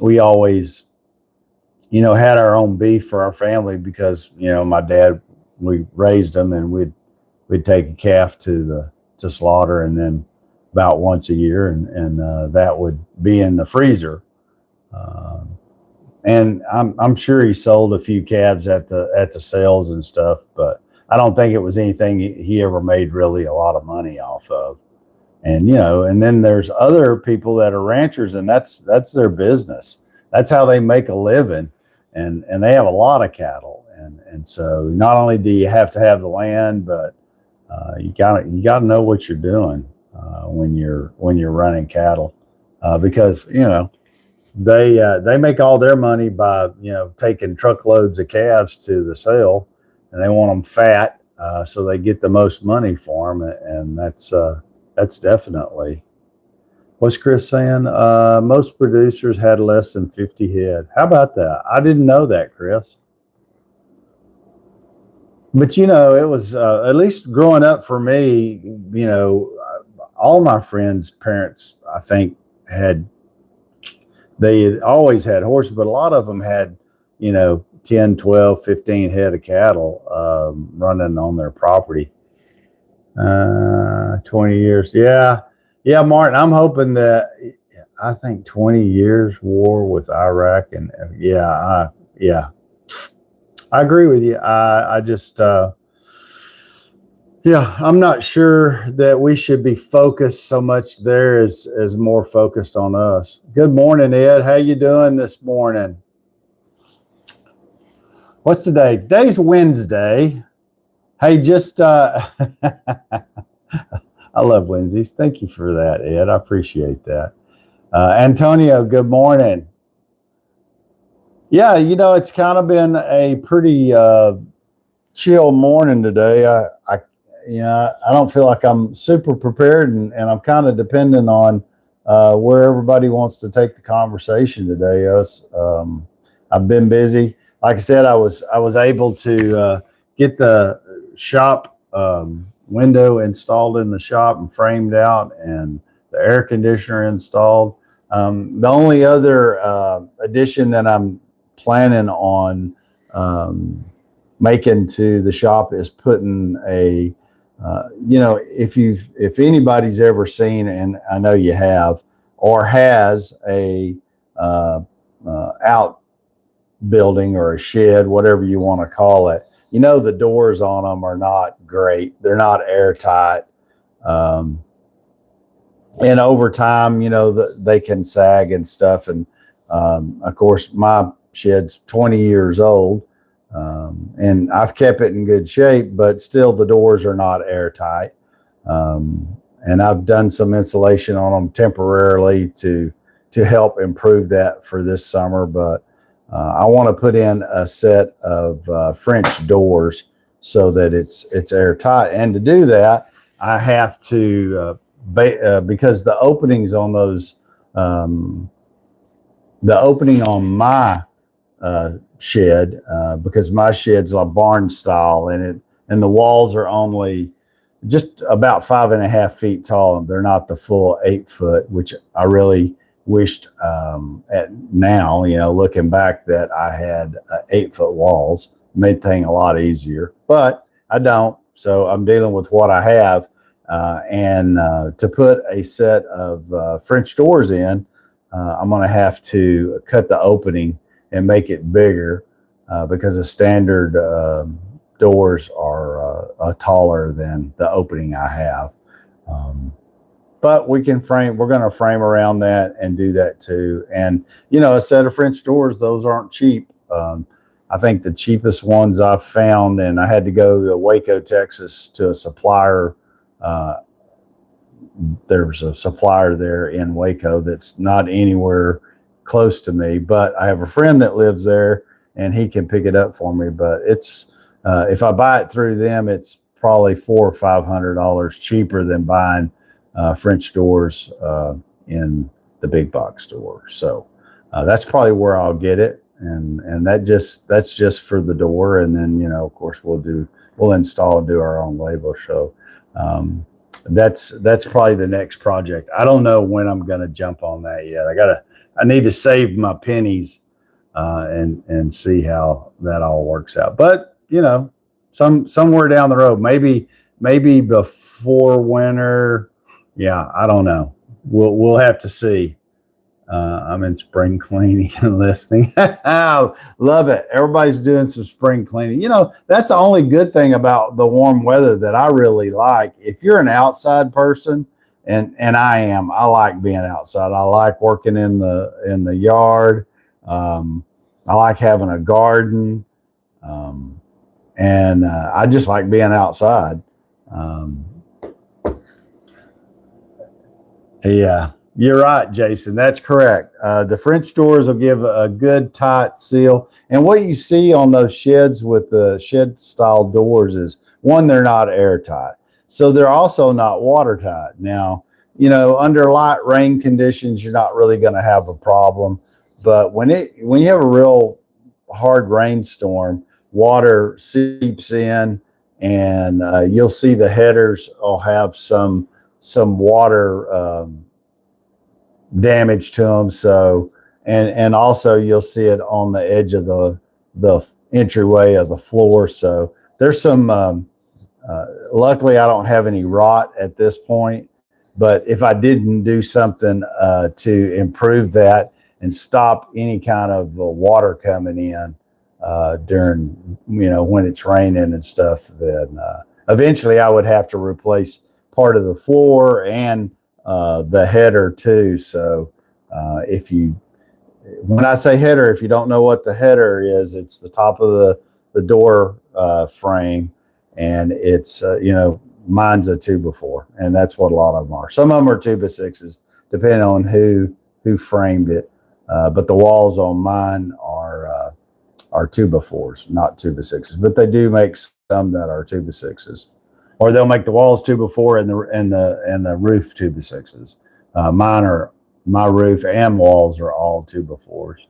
Speaker 1: we always, had our own beef for our family because, my dad, we raised them, and we'd take a calf to slaughter, and then about once a year, and that would be in the freezer. And I'm sure he sold a few calves at the sales and stuff, but I don't think it was anything he ever made really a lot of money off of. And and then there's other people that are ranchers, and that's their business. That's how they make a living, and they have a lot of cattle. And so not only do you have to have the land, but you gotta know what you're doing when you're running cattle, because they make all their money by taking truckloads of calves to the sale, and they want them fat, so they get the most money for them, and that's definitely. What's Chris saying? Most producers had less than 50 head. How about that? I didn't know that, Chris. But it was at least growing up for me. All my friends' parents, I think, they had always had horses, but a lot of them had 10, 12, 15 head of cattle running on their property. 20 years. Yeah, Martin, I'm hoping that, I think 20 years war with Iraq, and I agree with you. I just, I'm not sure that we should be focused so much there as more focused on us. Good morning, Ed. How you doing this morning? What's today? Today's Wednesday. Hey, just, I love Wednesdays. Thank you for that, Ed. I appreciate that. Antonio, good morning. Yeah, it's kind of been a pretty chill morning today. I don't feel like I'm super prepared, and I'm kind of dependent on where everybody wants to take the conversation today. I've been busy. Like I said, I was able to get the shop window installed in the shop and framed out, and the air conditioner installed. The only other addition that I'm planning on making to the shop is putting a if anybody's ever seen, and I know you have, or has a outbuilding or a shed, whatever you want to call it, the doors on them are not great. They're not airtight. And over time, they can sag and stuff. And of course, my shed's 20 years old, and I've kept it in good shape, but still the doors are not airtight. And I've done some insulation on them temporarily to help improve that for this summer. But I want to put in a set of French doors so that it's airtight. And to do that, I have to, because the openings on those, the opening on my shed, because my shed's a barn style, and the walls are only just about 5.5 feet tall, and they're not the full 8 foot, which I really wished at now, looking back, that I had 8 foot walls. Made things a lot easier, but I don't. So I'm dealing with what I have, and to put a set of French doors in, I'm going to have to cut the opening and make it bigger, because the standard doors are taller than the opening I have. But we're going to frame around that and do that too. And, a set of French doors, those aren't cheap. I think the cheapest ones I've found, and I had to go to Waco, Texas, to a supplier. There's a supplier there in Waco that's not anywhere close to me, but I have a friend that lives there and he can pick it up for me. But it's, if I buy it through them, it's probably $400 or $500 cheaper than buying French doors in the big box store. So that's probably where I'll get it. And that's just for the door. And then, of course we'll install and do our own label. So that's probably the next project. I don't know when I'm going to jump on that yet. I need to save my pennies and see how that all works out. But somewhere down the road, maybe before winter. Yeah, I don't know. We'll have to see. I'm in spring cleaning and listening. Love it. Everybody's doing some spring cleaning. That's the only good thing about the warm weather that I really like. If you're an outside person, and I like being outside. I like working in the yard. I like having a garden. And I just like being outside. Yeah. You're right, Jason. That's correct. The French doors will give a good tight seal. And what you see on those sheds with the shed style doors is, one, they're not airtight. So they're also not watertight. Now, under light rain conditions, you're not really going to have a problem. But when you have a real hard rainstorm, water seeps in, and you'll see the headers will have some water damage to them. So, and also you'll see it on the edge of the entryway of the floor. So there's some, luckily I don't have any rot at this point, but if I didn't do something to improve that and stop any kind of water coming in during, when it's raining and stuff, then eventually I would have to replace part of the floor and the header too. So when I say header, if you don't know what the header is, it's the top of the door frame, and it's mine's a 2x4, and that's what a lot of them are. Some of them are 2x6s, depending on who framed it. But the walls on mine are 2x4s, not 2x6s. But they do make some that are 2x6s. Or they'll make the walls 2x4 and the roof 2x6s. My roof and walls are all 2x4s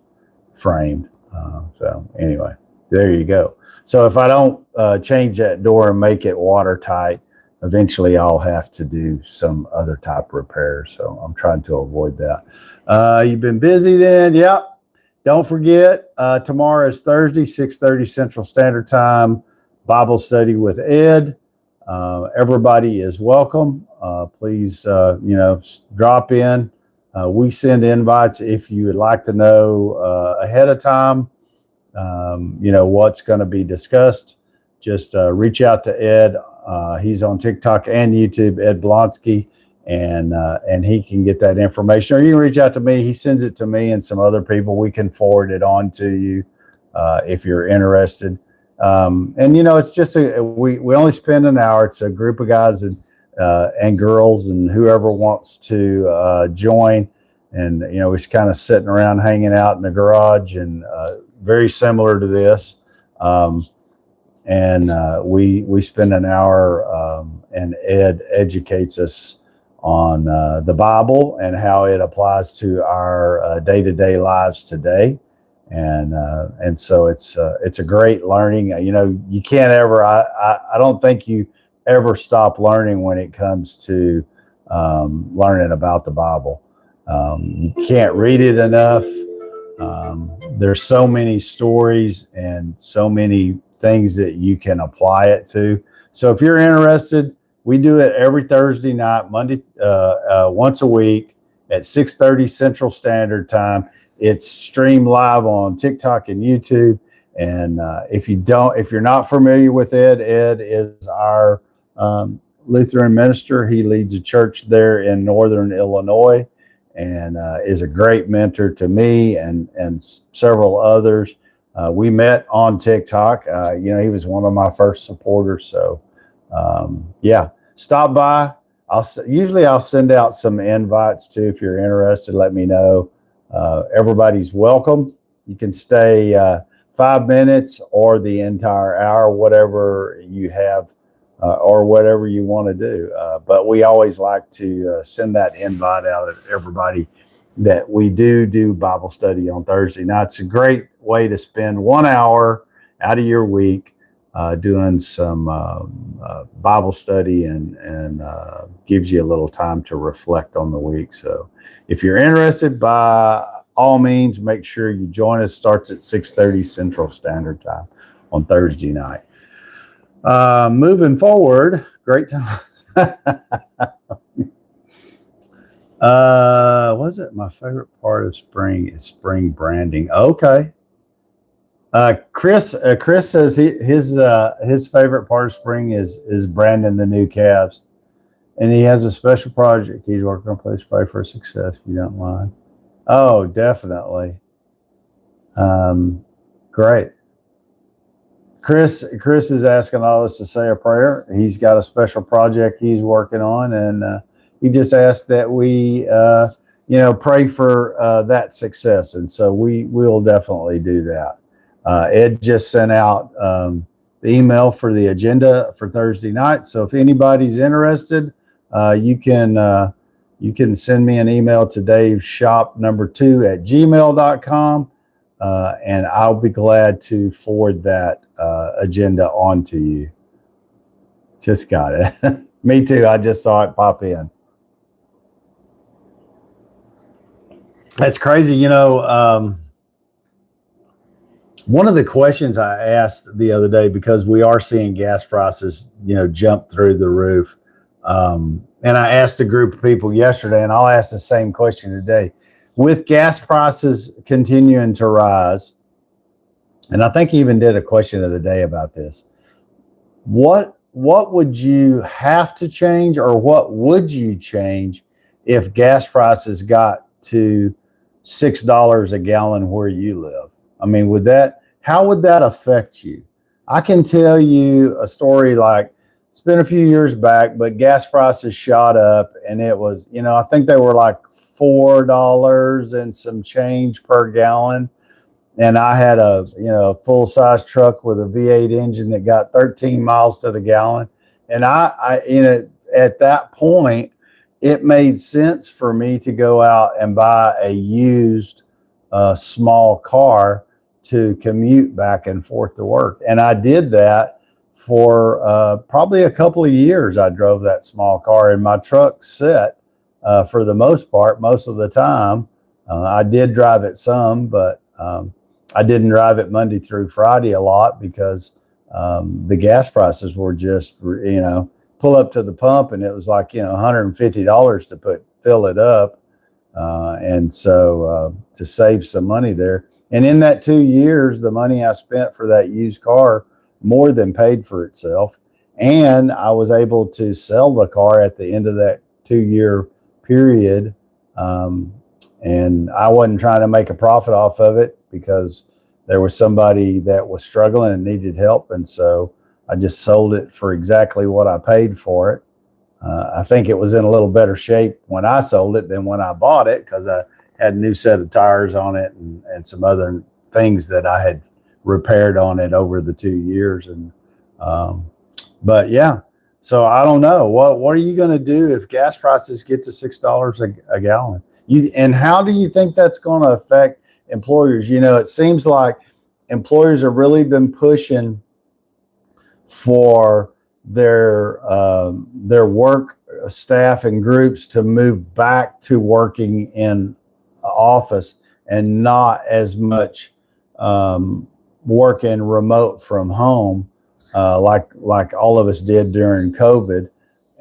Speaker 1: framed. So anyway, there you go. So if I don't change that door and make it watertight, eventually I'll have to do some other type repairs. So I'm trying to avoid that. You've been busy then? Yep. Don't forget, tomorrow is Thursday, 6:30 Central Standard Time, Bible study with Ed. Everybody is welcome. Please, drop in. We send invites if you would like to know ahead of time, what's going to be discussed. Just reach out to Ed. He's on TikTok and YouTube, Ed Blonsky, and he can get that information. Or you can reach out to me. He sends it to me and some other people. We can forward it on to you if you're interested. It's just we only spend an hour. It's a group of guys and girls and whoever wants to join. And, we're just kind of sitting around hanging out in the garage, and very similar to this. and we spend an hour, and Ed educates us on the Bible and how it applies to our day-to-day lives today. And so it's a great learning. You can't ever. I don't think you ever stop learning when it comes to learning about the Bible. You can't read it enough. There's so many stories and so many things that you can apply it to. So if you're interested, we do it every Thursday night, Monday, once a week at 6:30 Central Standard Time. It's streamed live on TikTok and YouTube. And if you're not familiar with Ed is our Lutheran minister. He leads a church there in Northern Illinois, and is a great mentor to me and several others. We met on TikTok. He was one of my first supporters. So yeah, stop by. I'll send out some invites too. If you're interested, let me know. Everybody's welcome. You can stay 5 minutes or the entire hour, whatever you have, or whatever you want to do. But we always like to send that invite out to everybody that we do Bible study on Thursday nights. It's a great way to spend 1 hour out of your week doing some Bible study, and gives you a little time to reflect on the week. So if you're interested, by all means, make sure you join us. Starts at 6:30 Central Standard Time on Thursday night. Moving forward, great time. Was it my favorite part of spring is spring branding? Okay. Chris says his favorite part of spring is branding the new calves, and he has a special project he's working on. Please pray for success if you don't mind. Oh, definitely. Great. Chris is asking all of us to say a prayer. He's got a special project he's working on, and he just asked that we pray for that success, and so we will definitely do that. Ed just sent out the email for the agenda for Thursday night. So if anybody's interested, you can send me an email to daveshop2@gmail.com, and I'll be glad to forward that agenda on to you. Just got it. Me too. I just saw it pop in. That's crazy. One of the questions I asked the other day, because we are seeing gas prices, jump through the roof. And I asked a group of people yesterday, and I'll ask the same question today. With gas prices continuing to rise, and I think he even did a question of the day about this, what would you have to change, or what would you change if gas prices got to $6 a gallon where you live? I mean, how would that affect you? I can tell you a story, like, it's been a few years back, but gas prices shot up, and it was, I think they were like $4 and some change per gallon. And I had a full size truck with a V8 engine that got 13 miles to the gallon. And I at that point, it made sense for me to go out and buy a used small car to commute back and forth to work. And I did that for probably a couple of years. I drove that small car, and my truck set for the most part, most of the time. I did drive it some, but I didn't drive it Monday through Friday a lot, because the gas prices were just, pull up to the pump, and it was like, $150 to fill it up. And so to save some money there. And in that 2 years, the money I spent for that used car more than paid for itself. And I was able to sell the car at the end of that 2-year period. And I wasn't trying to make a profit off of it, because there was somebody that was struggling and needed help. And so I just sold it for exactly what I paid for it. I think it was in a little better shape when I sold it than when I bought it, because I had a new set of tires on it and some other things that I had repaired on it over the 2 years. And But yeah, so I don't know. What are you going to do if gas prices get to $6 a gallon? And how do you think that's going to affect employers? It seems like employers have really been pushing for their work staff and groups to move back to working in office and not as much working remote from home, like all of us did during COVID.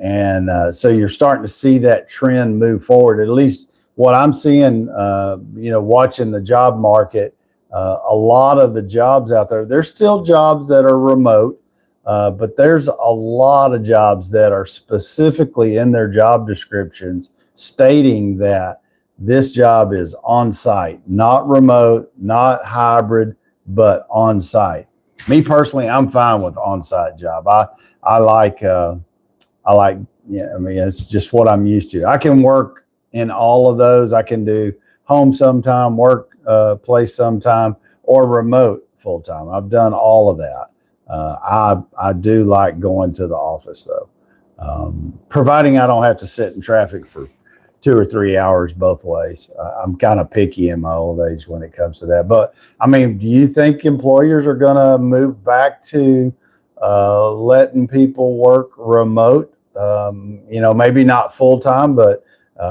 Speaker 1: And so you're starting to see that trend move forward. At least what I'm seeing, watching the job market, a lot of the jobs out there, there's still jobs that are remote, but there's a lot of jobs that are specifically in their job descriptions stating that this job is on site, not remote, not hybrid, but on site. Me personally, I'm fine with on site job. I like, it's just what I'm used to. I can work in all of those. I can do home sometime, work place sometime, or remote full time. I've done all of that. I do like going to the office though, providing I don't have to sit in traffic for 2 or 3 hours both ways. I'm kind of picky in my old age when it comes to that. But I mean, do you think employers are going to move back to letting people work remote? Maybe not full time, but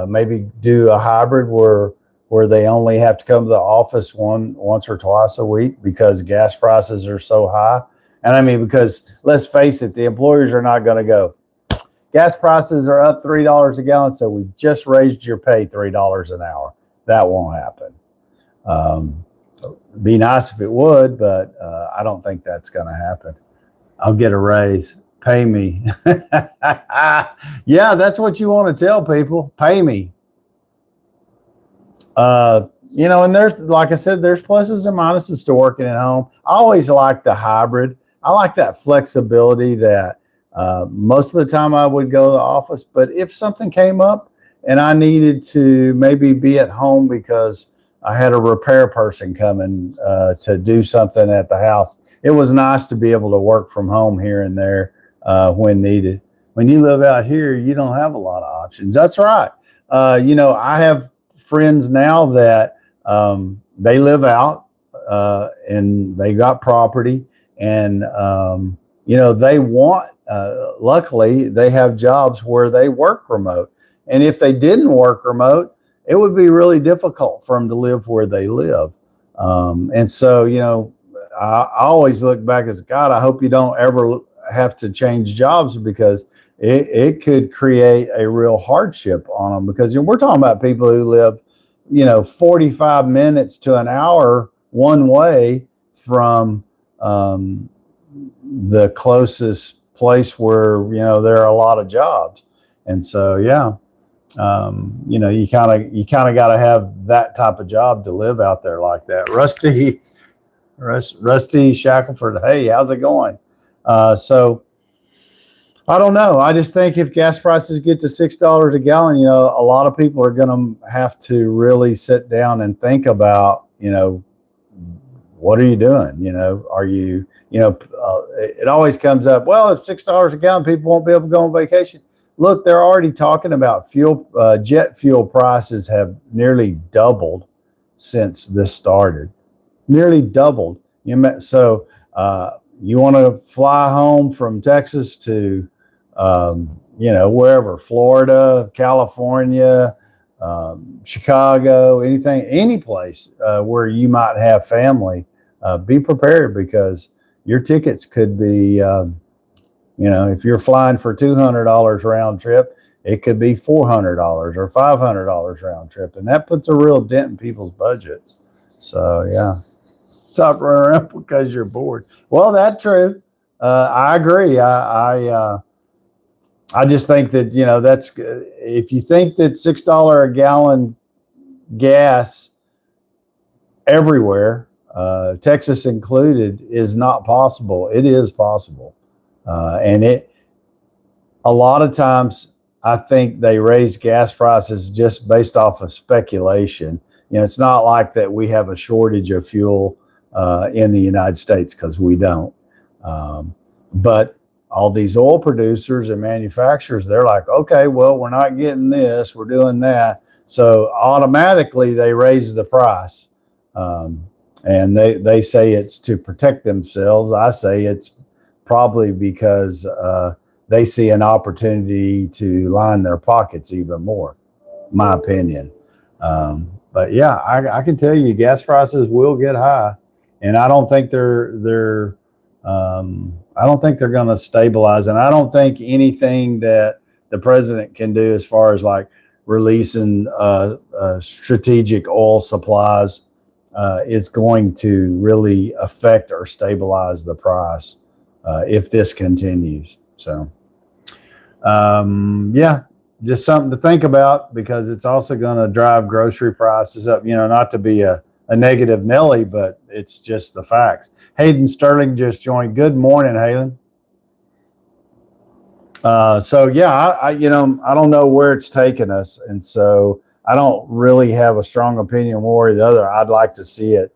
Speaker 1: maybe do a hybrid where they only have to come to the office once or twice a week because gas prices are so high. And I mean, because let's face it, the employers are not going to go, gas prices are up $3 a gallon, so we just raised your pay $3 an hour. That won't happen. Be nice if it would, but I don't think that's going to happen. I'll get a raise. Pay me. Yeah, that's what you want to tell people. Pay me. And there's, like I said, there's pluses and minuses to working at home. I always like the hybrid. I like that flexibility that most of the time I would go to the office, but if something came up and I needed to maybe be at home because I had a repair person coming to do something at the house, it was nice to be able to work from home here and there when needed. When you live out here, you don't have a lot of options. That's right. I have friends now that they live out and they got property, and they want, luckily they have jobs where they work remote. And if they didn't work remote, it would be really difficult for them to live where they live. And so, I always look back as, God, I hope you don't ever have to change jobs, because it could create a real hardship on them, because we're talking about people who live, 45 minutes to an hour one way from the closest place where, there are a lot of jobs. And so, yeah, you kind of got to have that type of job to live out there like that. Rusty Shackelford, hey, how's it going? So I don't know. I just think if gas prices get to $6 a gallon, a lot of people are going to have to really sit down and think about, what are you doing? Are you, it always comes up, well, it's $6 a gallon, people won't be able to go on vacation. Look, they're already talking about jet fuel prices have nearly doubled since this started. Nearly doubled. So you want to fly home from Texas to, wherever, Florida, California, Chicago, any place where you might have family, be prepared, because your tickets could be, if you're flying for $200 round trip, it could be $400 or $500 round trip. And that puts a real dent in people's budgets. So, yeah. Stop running around because you're bored. Well, that's true. I agree. I just think that, that's, if you think that $6 a gallon gas everywhere, Texas included, is not possible, it is possible. And a lot of times I think they raise gas prices just based off of speculation. It's not like that we have a shortage of fuel in the United States, because we don't. But all these oil producers and manufacturers, they're like, okay, well, we're not getting this, we're doing that. So automatically they raise the price. And they say it's to protect themselves. I say it's probably because they see an opportunity to line their pockets even more, my opinion. But yeah, I can tell you gas prices will get high, and I don't think they're I don't think they're going to stabilize, and I don't think anything that the president can do as far as like releasing strategic oil supplies is going to really affect or stabilize the price if this continues. So, yeah, just something to think about, because it's also going to drive grocery prices up. You know, not to be a negative Nelly, but it's just the facts. Hayden Sterling just joined. Good morning, Hayden. So yeah, I you know, I don't know where it's taking us, and so I don't really have a strong opinion one way or the other. I'd like to see it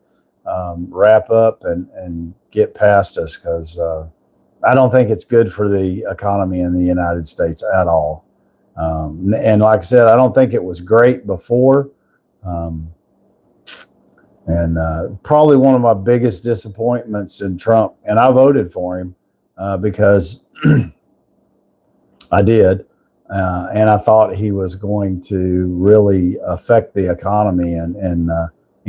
Speaker 1: wrap up and get past us, because I don't think it's good for the economy in the United States at all. And like I said, I don't think it was great before. And probably one of my biggest disappointments in Trump, and I voted for him because I did, and I thought he was going to really affect the economy and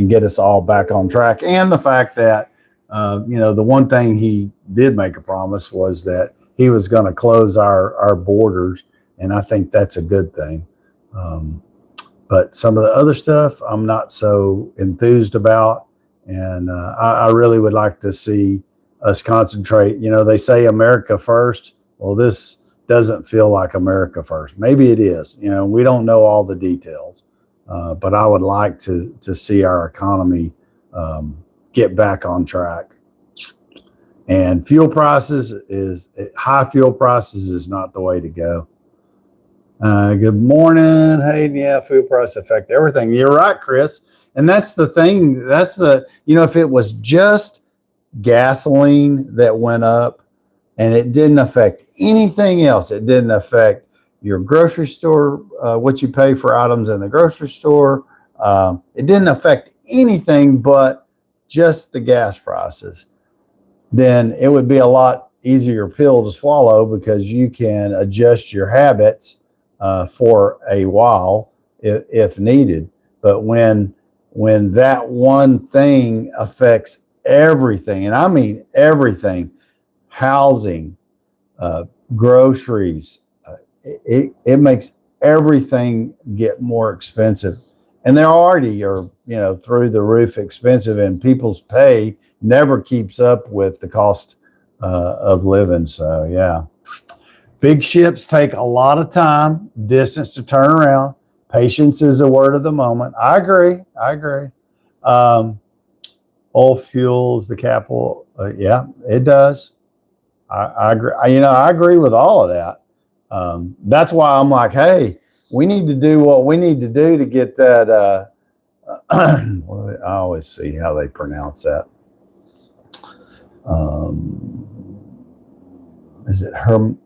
Speaker 1: get us all back on track. And the fact that you know, the one thing he did make a promise was that he was going to close our borders, and I think that's a good thing. But some of the other stuff I'm not so enthused about, and I really would like to see us concentrate. You know, they say America first. Well, this doesn't feel like America first. Maybe it is. You know, we don't know all the details, but I would like to see our economy get back on track. And fuel prices high fuel prices is not the way to go. Good morning, Hayden. Yeah, food price affect everything. You're right, Chris. And that's the thing. You know, if it was just gasoline that went up and it didn't affect anything else, it didn't affect your grocery store, what you pay for items in the grocery store. It didn't affect anything but just the gas prices. Then it would be a lot easier pill to swallow, because you can adjust your habits for a while if needed. But when that one thing affects everything, and I mean everything, housing, groceries, it makes everything get more expensive. And they already are, you know, through the roof expensive, and people's pay never keeps up with the cost of living. So yeah. Big ships take a lot of time, distance to turn around. Patience is the word of the moment. I agree. Oil fuels the capital. Yeah, it does. I agree. I agree with all of that. That's why I'm like, hey, we need to do what we need to do to get that. I always see how they pronounce that. Is it Herm?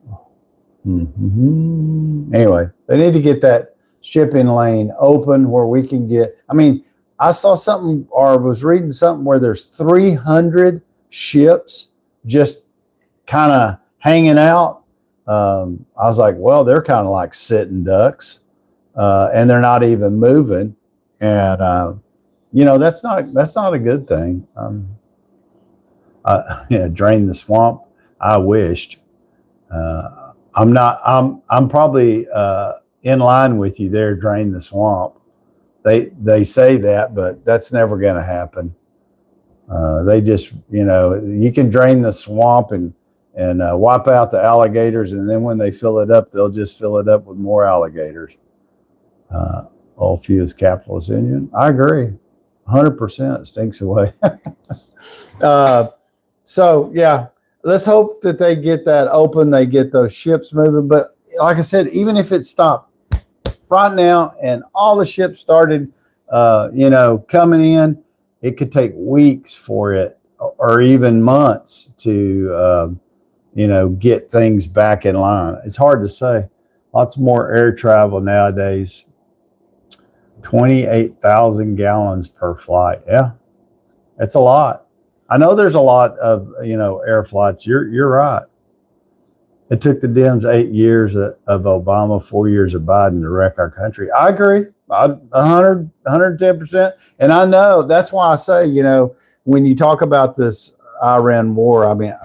Speaker 1: Anyway, they need to get that shipping lane open where we can get. I mean, I saw something, or was reading something, where there's 300 ships just kind of hanging out. I was like, well, they're kind of like sitting ducks, and they're not even moving. And you know, that's not a good thing. Yeah, drain the swamp. I wished. I'm probably in line with you there. Drain the swamp. They say that, but that's never going to happen. They just, you know, you can drain the swamp and wipe out the alligators, and then when they fill it up, they'll just fill it up with more alligators. All fuse capitalist engine. I agree, 100%. Stinks away. So yeah, let's hope that they get that open. They get those ships moving. But like I said, even if it stopped right now and all the ships started, you know, coming in, it could take weeks for it, or even months to, get things back in line. It's hard to say. Lots more air travel nowadays. 28,000 gallons per flight. Yeah, it's a lot. I know there's a lot of, air flights. You're right. It took the Dems 8 years of Obama, 4 years of Biden to wreck our country. I agree. 110%. And I know that's why I say, when you talk about this Iran war, I mean,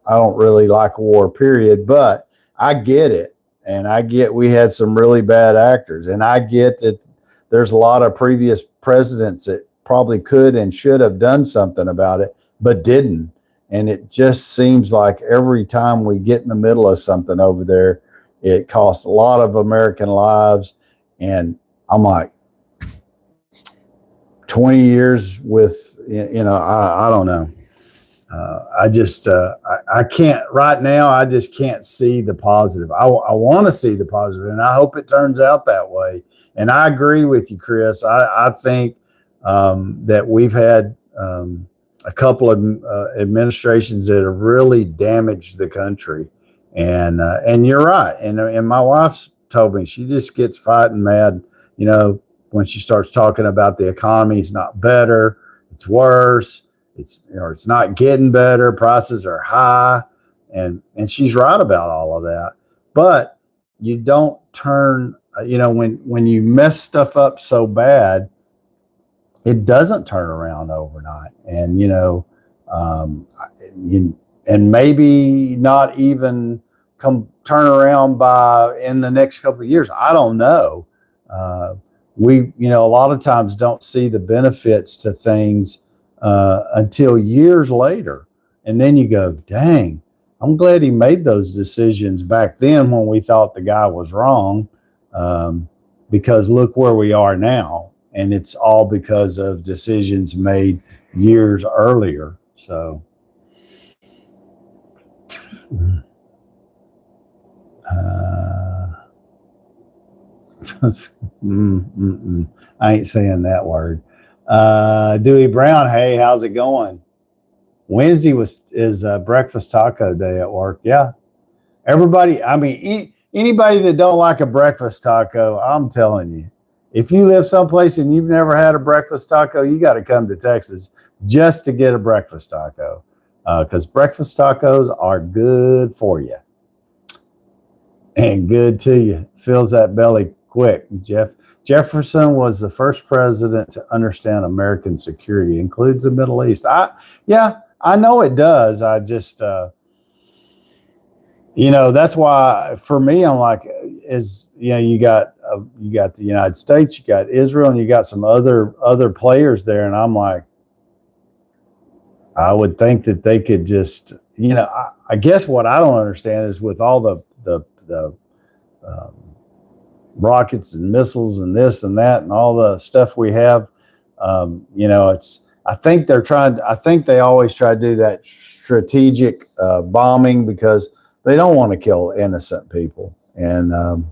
Speaker 1: I don't really like war, period, but I get it. And I get we had some really bad actors. And I get that there's a lot of previous presidents that probably could and should have done something about it, but didn't. And it just seems like every time we get in the middle of something over there, it costs a lot of American lives. And I'm like, 20 years with, I don't know. I can't right now. I just can't see the positive. I want to see the positive, and I hope it turns out that way. And I agree with you, Chris. I think that we've had a couple of administrations that have really damaged the country, and you're right. And my wife's told me she just gets fighting mad, when she starts talking about the economy. It's not better, it's worse. It's not getting better. Prices are high, and she's right about all of that. But you don't turn, when you mess stuff up so bad, it doesn't turn around overnight. And and maybe not even turn around in the next couple of years. I don't know. We a lot of times don't see the benefits to things until years later. And then you go, dang, I'm glad he made those decisions back then when we thought the guy was wrong, because look where we are now. And it's all because of decisions made years earlier. So, I ain't saying that word. Dewey Brown, hey, how's it going? Wednesday is breakfast taco day at work. Yeah, everybody. I mean, anybody that don't like a breakfast taco, I'm telling you, if you live someplace and you've never had a breakfast taco, you got to come to Texas just to get a breakfast taco, because breakfast tacos are good for you and good to you. Fills that belly quick. Jefferson was the first president to understand American security includes the Middle East. I know it does. I just, that's why for me, I'm like, you got the United States, you got Israel, and you got some other players there. And I'm like, I would think that they could just, I guess what I don't understand is with all the rockets and missiles and this and that and all the stuff we have, I think they always try to do that strategic bombing because they don't want to kill innocent people. And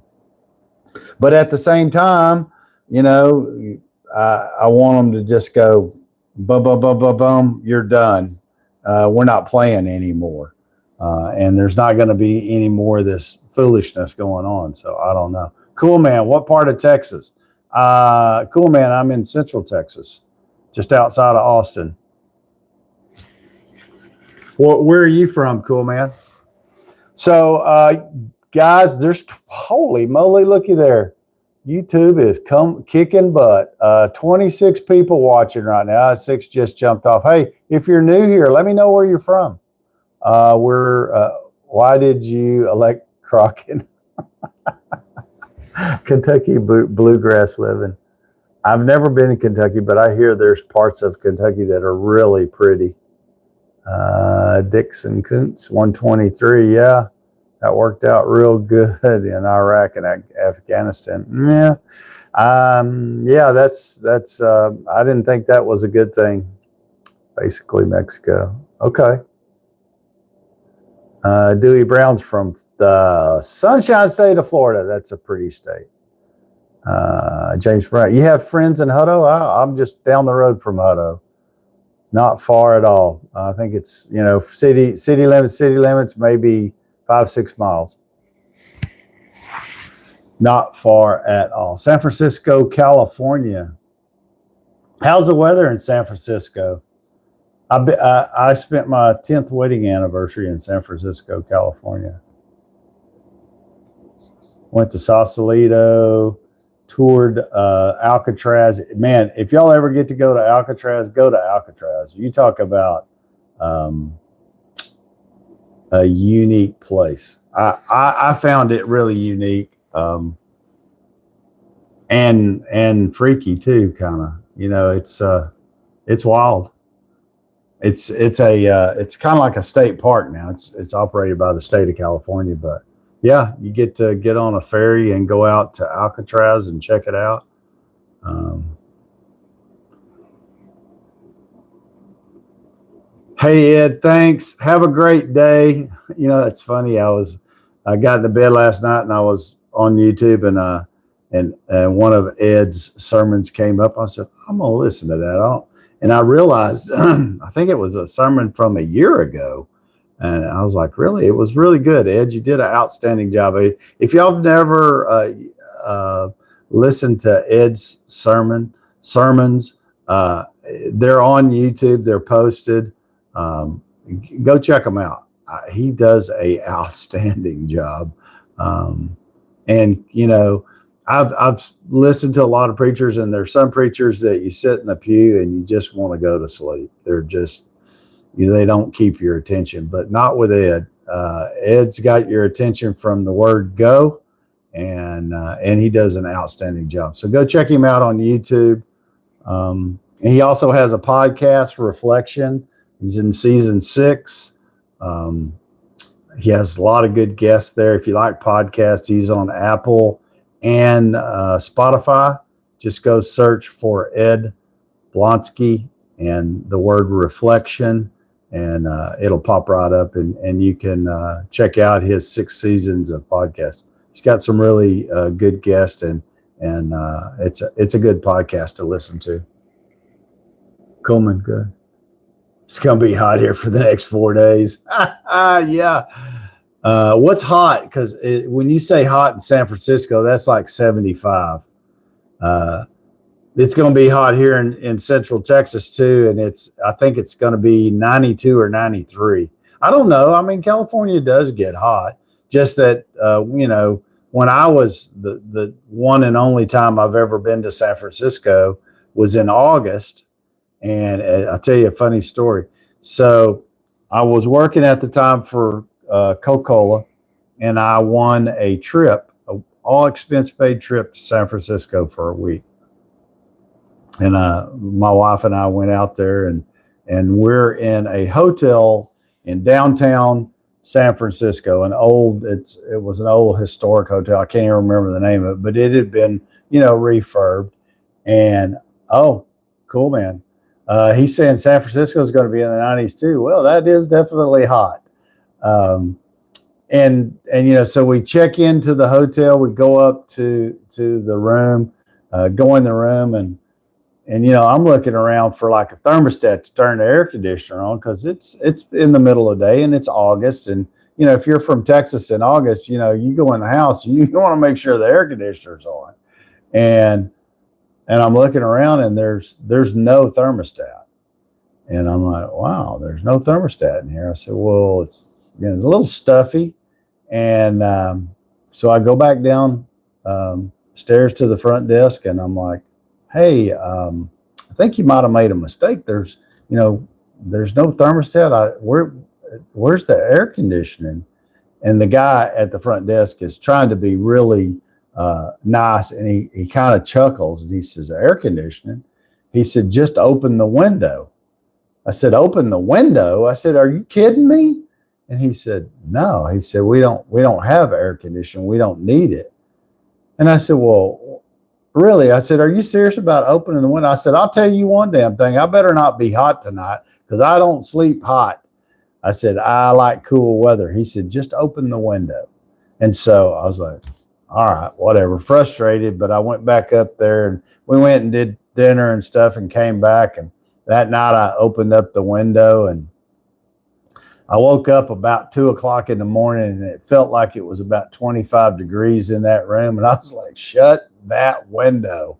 Speaker 1: but at the same time, I want them to just go boom, boom, boom, boom, boom, you're done. We're not playing anymore. And there's not going to be any more of this foolishness going on. So I don't know. Cool, man. What part of Texas? Cool, man. I'm in Central Texas, just outside of Austin. Well, where are you from, cool, man? So, guys, holy moly, looky there. YouTube is kicking butt. 26 people watching right now. 6 just jumped off. Hey, if you're new here, let me know where you're from. Why did you elect Crockett? Kentucky bluegrass living. I've never been in Kentucky, but I hear there's parts of Kentucky that are really pretty. Dixon Kuntz, 123. Yeah, that worked out real good in Iraq and Afghanistan. Yeah. That's I didn't think that was a good thing. Basically Mexico. Okay. Dewey Brown's from the Sunshine State of Florida. That's a pretty state. James Brown, you have friends in Hutto? I'm just down the road from Hutto. Not far at all. I think it's, city limits, maybe 5-6 miles. Not far at all. San Francisco, California. How's the weather in San Francisco? I spent my 10th wedding anniversary in San Francisco, California. Went to Sausalito, toured Alcatraz. Man, if y'all ever get to go to Alcatraz, go to Alcatraz. You talk about a unique place. I found it really unique, and freaky too, kind of. It's wild. It's kind of like a state park now. It's operated by the state of California, but yeah, you get to get on a ferry and go out to Alcatraz and check it out. Hey Ed, thanks. Have a great day. It's funny. I got into bed last night and I was on YouTube and one of Ed's sermons came up. I said, I'm gonna listen to that. And I realized I think it was a sermon from a year ago. And I was like, really? It was really good, Ed. You did an outstanding job. If y'all have never listened to Ed's sermons, they're on YouTube. They're posted. Go check them out. He does a outstanding job. And I've listened to a lot of preachers, and there's some preachers that you sit in the pew and you just want to go to sleep. They're just, they don't keep your attention, but not with Ed. Ed's got your attention from the word go, and he does an outstanding job. So go check him out on YouTube. And he also has a podcast, Reflection. He's in season 6. He has a lot of good guests there. If you like podcasts, he's on Apple and Spotify. Just go search for Ed Blonsky and the word Reflection, and it'll pop right up, and you can check out his 6 seasons of podcasts. He's got some really good guests, and it's a good podcast to listen to. Coleman, good. It's going to be hot here for the next 4 days. Yeah. What's hot? Because when you say hot in San Francisco, that's like 75. It's going to be hot here in Central Texas too, and I think it's going to be 92 or 93. I don't know. I mean, California does get hot. Just that when I was the one and only time I've ever been to San Francisco was in August, and I'll tell you a funny story. So I was working at the time for Coca-Cola, and I won a trip, an all expense paid trip to San Francisco for a week. And my wife and I went out there, and we're in a hotel in downtown San Francisco. It was an old historic hotel. I can't even remember the name of it, but it had been, refurbed. And oh, cool, man. He's saying San Francisco is going to be in the 90s too. Well, that is definitely hot. So we check into the hotel, we go up to the room, go in the room, and I'm looking around for like a thermostat to turn the air conditioner on, because it's in the middle of the day and it's August. And, if you're from Texas in August, you go in the house, you want to make sure the air conditioner's on. And I'm looking around, and there's no thermostat. And I'm like, wow, there's no thermostat in here. I said, well, it's a little stuffy. And so I go back down stairs to the front desk, and I'm like, hey, I think you might have made a mistake. There's no thermostat. Where's the air conditioning? And the guy at the front desk is trying to be really nice, and he kind of chuckles, and he says, air conditioning? He said, just open the window. I said, open the window? I said, are you kidding me? And he said, no. He said, we don't have air conditioning. We don't need it. And I said, well, really? I said, are you serious about opening the window? I said, I'll tell you one damn thing. I better not be hot tonight, because I don't sleep hot. I said, I like cool weather. He said, just open the window. And so I was like, all right, whatever. Frustrated, but I went back up there, and we went and did dinner and stuff, and came back, and that night I opened up the window and I woke up about 2 o'clock in the morning and it felt like it was about 25 degrees in that room. And I was like, shut that window.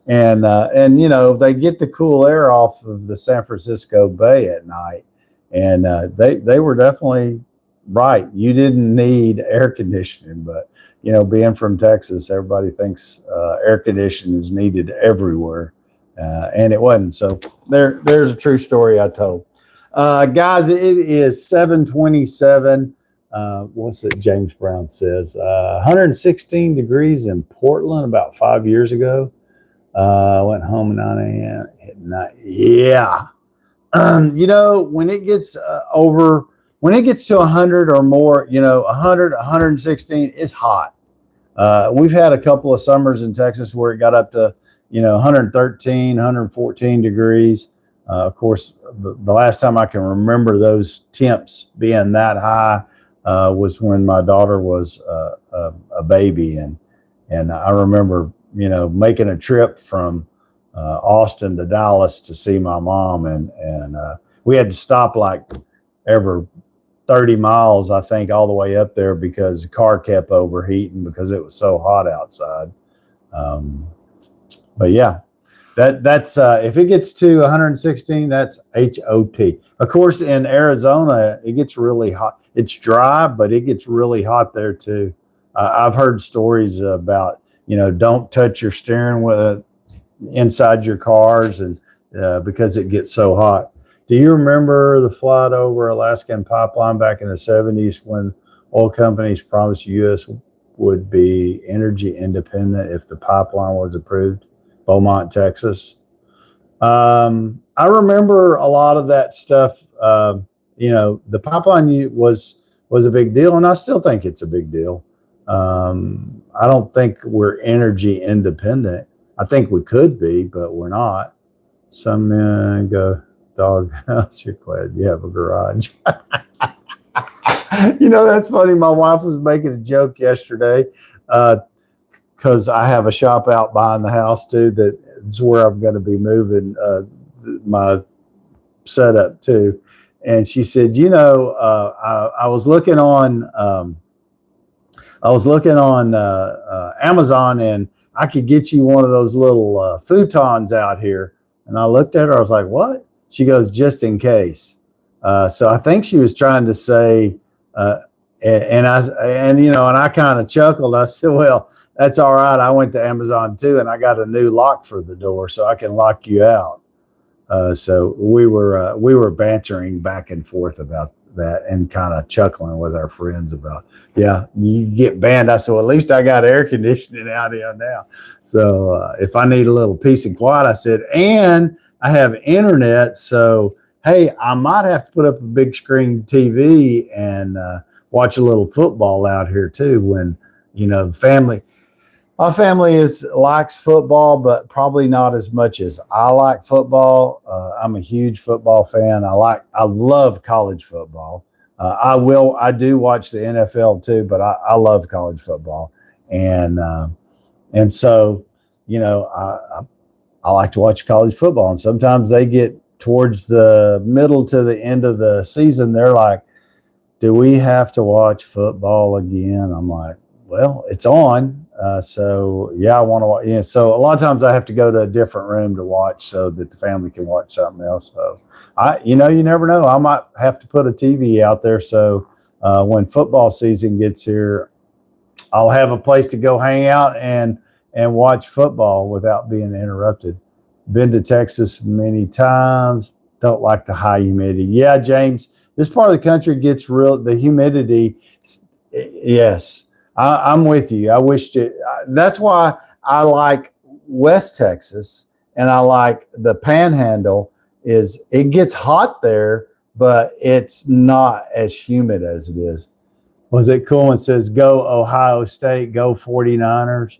Speaker 1: And they get the cool air off of the San Francisco Bay at night. And they were definitely right. You didn't need air conditioning, but being from Texas, everybody thinks air conditioning is needed everywhere, and it wasn't. So there's a true story I told. Guys, it is 7:27. What's it? James Brown says 116 degrees in Portland about 5 years ago. Went home at 9 a.m. at night. Yeah. When it gets when it gets to 100 or more, 100, 116, it's hot. We've had a couple of summers in Texas where it got up to, 113, 114 degrees. Of course, the last time I can remember those temps being that high was when my daughter was a baby. And I remember, making a trip from Austin to Dallas to see my mom. And we had to stop like every 30 miles, I think, all the way up there because the car kept overheating because it was so hot outside. But yeah, that's if it gets to 116, that's HOT. Of course, in Arizona, it gets really hot. It's dry, but it gets really hot there too. I've heard stories about, don't touch your steering wheel inside your cars and because it gets so hot. Do you remember the flight over Alaskan pipeline back in the 70s when oil companies promised the U.S. would be energy independent if the pipeline was approved? Beaumont, Texas. I remember a lot of that stuff. The pipeline was a big deal, and I still think it's a big deal. I don't think we're energy independent. I think we could be, but we're not. Some men go, doghouse, you're glad you have a garage. That's funny. My wife was making a joke yesterday because I have a shop out behind the house too. That's where I'm going to be moving my setup to. And she said, I was looking on Amazon and I could get you one of those little futons out here. And I looked at her. I was like, what? She goes, just in case. So I think she was trying to say, and I kind of chuckled. I said, well, that's all right. I went to Amazon too, and I got a new lock for the door so I can lock you out. So we were bantering back and forth about that and kind of chuckling with our friends about, yeah, you get banned. I said, well, at least I got air conditioning out here now. So if I need a little peace and quiet, I said, and I have internet. So, hey, I might have to put up a big screen TV and watch a little football out here too. When, my family likes football, but probably not as much as I like football. I'm a huge football fan. I love college football. I do watch the NFL too, but I love college football. And so, I like to watch college football. And sometimes they get towards the middle to the end of the season. They're like, do we have to watch football again? I'm like, well, it's on. So yeah, I want to watch. Yeah. So a lot of times I have to go to a different room to watch so that the family can watch something else. So you never know. I might have to put a TV out there. So when football season gets here, I'll have a place to go hang out and watch football without being interrupted. Been to Texas many times. Don't like the high humidity. Yeah, James, this part of the country gets the humidity. Yes. I'm with you. I wish that's why I like West Texas and I like the Panhandle is it gets hot there, but it's not as humid as it is. Was it cool? And says, go Ohio State, go 49ers.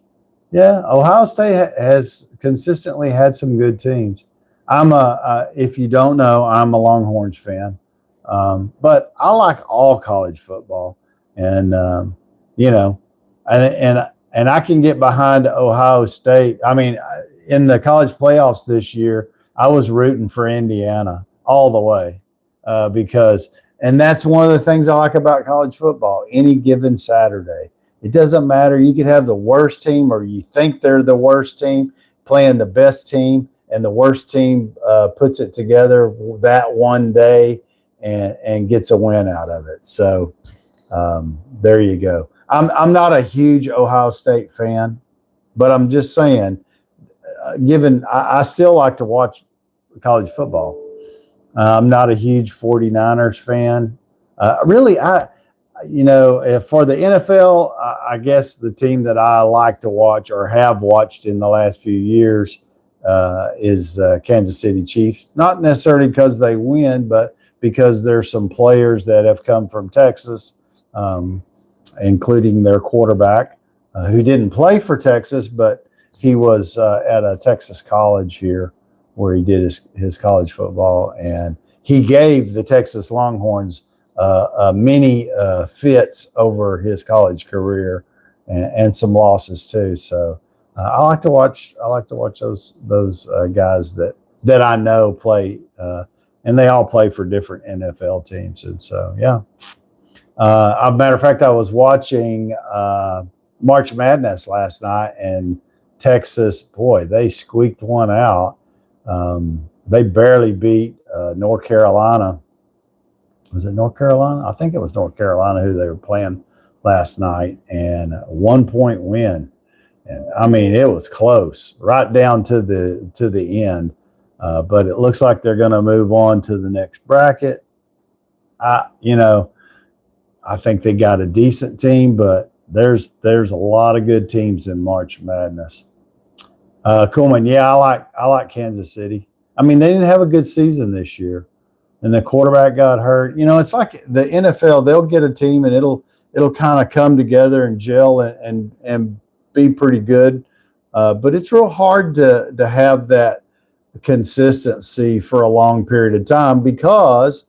Speaker 1: Yeah. Ohio State has consistently had some good teams. If you don't know, I'm a Longhorns fan. But I like all college football and, and I can get behind Ohio State. I mean, in the college playoffs this year, I was rooting for Indiana all the way and that's one of the things I like about college football. Any given Saturday, it doesn't matter. You could have the worst team, or you think they're the worst team, playing the best team, and the worst team puts it together that one day and gets a win out of it. So there you go. I'm not a huge Ohio State fan, but I'm just saying, I still like to watch college football. I'm not a huge 49ers fan. Really, for the NFL, I guess the team that I like to watch or have watched in the last few years is Kansas City Chiefs. Not necessarily because they win, but because there's some players that have come from Texas, including their quarterback, who didn't play for Texas, but he was at a Texas college here where he did his college football, and he gave the Texas Longhorns many fits over his college career, and some losses too. So I like to watch those guys that I know play, and they all play for different NFL teams. And so yeah. As a matter of fact, I was watching March Madness last night, and Texas, boy, they squeaked one out. They barely beat North Carolina. Was it North Carolina? I think it was North Carolina who they were playing last night, and 1 point win. And, I mean, it was close, right down to the end. But it looks like they're going to move on to the next bracket. I think they got a decent team, but there's a lot of good teams in March Madness. Coolman, yeah, I like Kansas City. I mean, they didn't have a good season this year, and the quarterback got hurt. It's like the NFL; they'll get a team, and it'll kind of come together and gel and be pretty good. But it's real hard to have that consistency for a long period of time because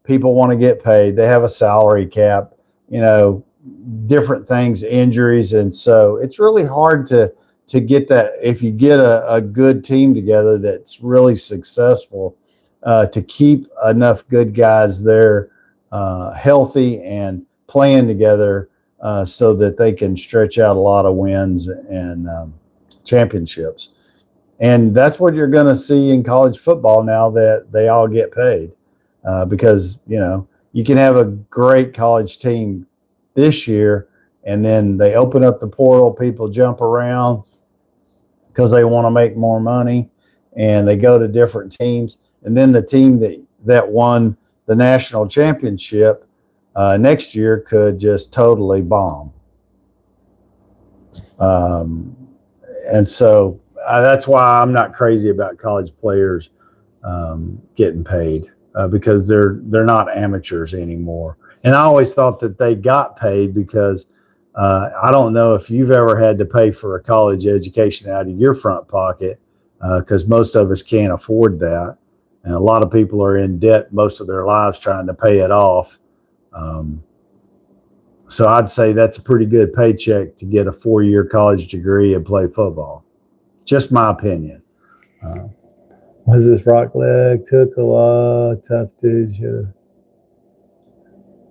Speaker 1: people want to get paid. They have a salary cap, different things, injuries, and so it's really hard to get that. If you get a good team together that's really successful, to keep enough good guys there healthy and playing together so that they can stretch out a lot of wins and championships. And that's what you're going to see in college football now that they all get paid, because you can have a great college team this year, and then they open up the portal, people jump around because they want to make more money, and they go to different teams. And then the team that won the national championship next year could just totally bomb. And so that's why I'm not crazy about college players getting paid, because they're not amateurs anymore. And I always thought that they got paid because I don't know if you've ever had to pay for a college education out of your front pocket, because most of us can't afford that. And a lot of people are in debt most of their lives trying to pay it off. So I'd say that's a pretty good paycheck to get a 4-year college degree and play football. Just my opinion. Was this rock leg? Took a lot. Tough dudes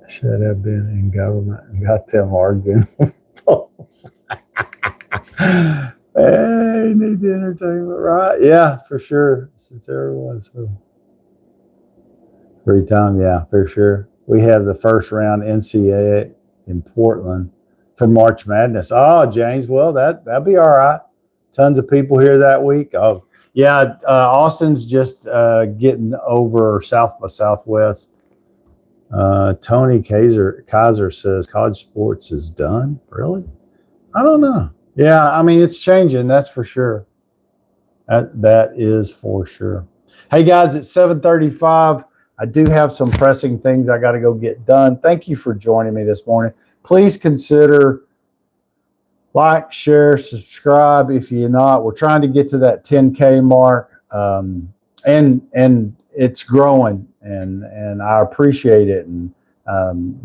Speaker 1: should have been in government and got them arguing with folks. Hey, need the entertainment, right? Yeah, for sure. Since everyone's so free time, yeah, for sure. We have the first round NCAA in Portland for March Madness. Oh, James, well, that'd be all right. Tons of people here that week. Oh, yeah, Austin's just getting over South by Southwest. Tony Kaiser says college sports is done. Really? I don't know. Yeah, I mean, it's changing. That's for sure. That is for sure. Hey, guys, it's 7:35. I do have some pressing things I got to go get done. Thank you for joining me this morning. Please consider like, share, subscribe if you're not. We're trying to get to that 10K mark, and it's growing, and I appreciate it. And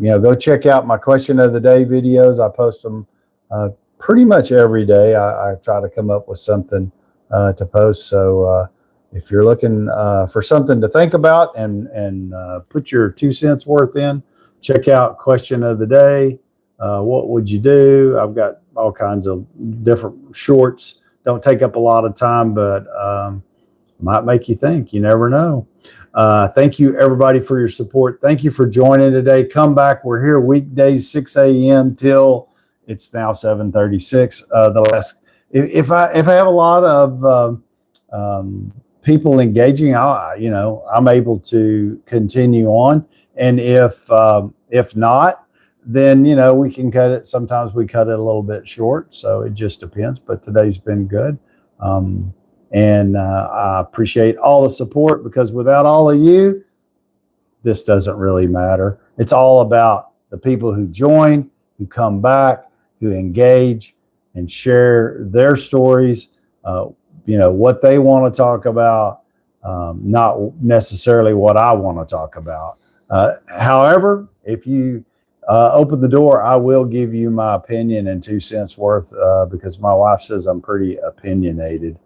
Speaker 1: go check out my question of the day videos. I post them pretty much every day. I try to come up with something to post. So if you're looking for something to think about and put your 2 cents worth in, check out Question of the Day. What would you do? I've got all kinds of different shorts. Don't take up a lot of time, but might make you think. You never know. Thank you, everybody, for your support. Thank you for joining today. Come back. We're here weekdays, 6 a.m. till it's now 7:36. If I have a lot of people engaging, I'm able to continue on. And if not, then we can cut it. Sometimes we cut it a little bit short, so it just depends. But today's been good. And I appreciate all the support, because without all of you, this doesn't really matter. It's all about the people who join, who come back, who engage and share their stories, what they want to talk about, not necessarily what I want to talk about. However, if you open the door, I will give you my opinion and 2 cents worth, because my wife says I'm pretty opinionated.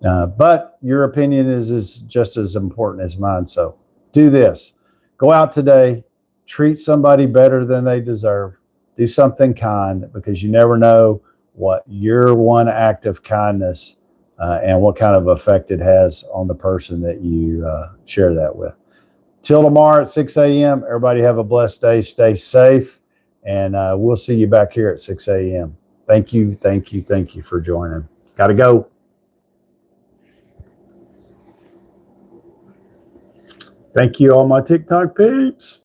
Speaker 1: But your opinion is just as important as mine. So do this. Go out today, treat somebody better than they deserve. Do something kind, because you never know what your one act of kindness and what kind of effect it has on the person that you share that with. Till tomorrow at 6 a.m., everybody have a blessed day. Stay safe, and we'll see you back here at 6 a.m. Thank you for joining. Got to go. Thank you, all my TikTok peeps.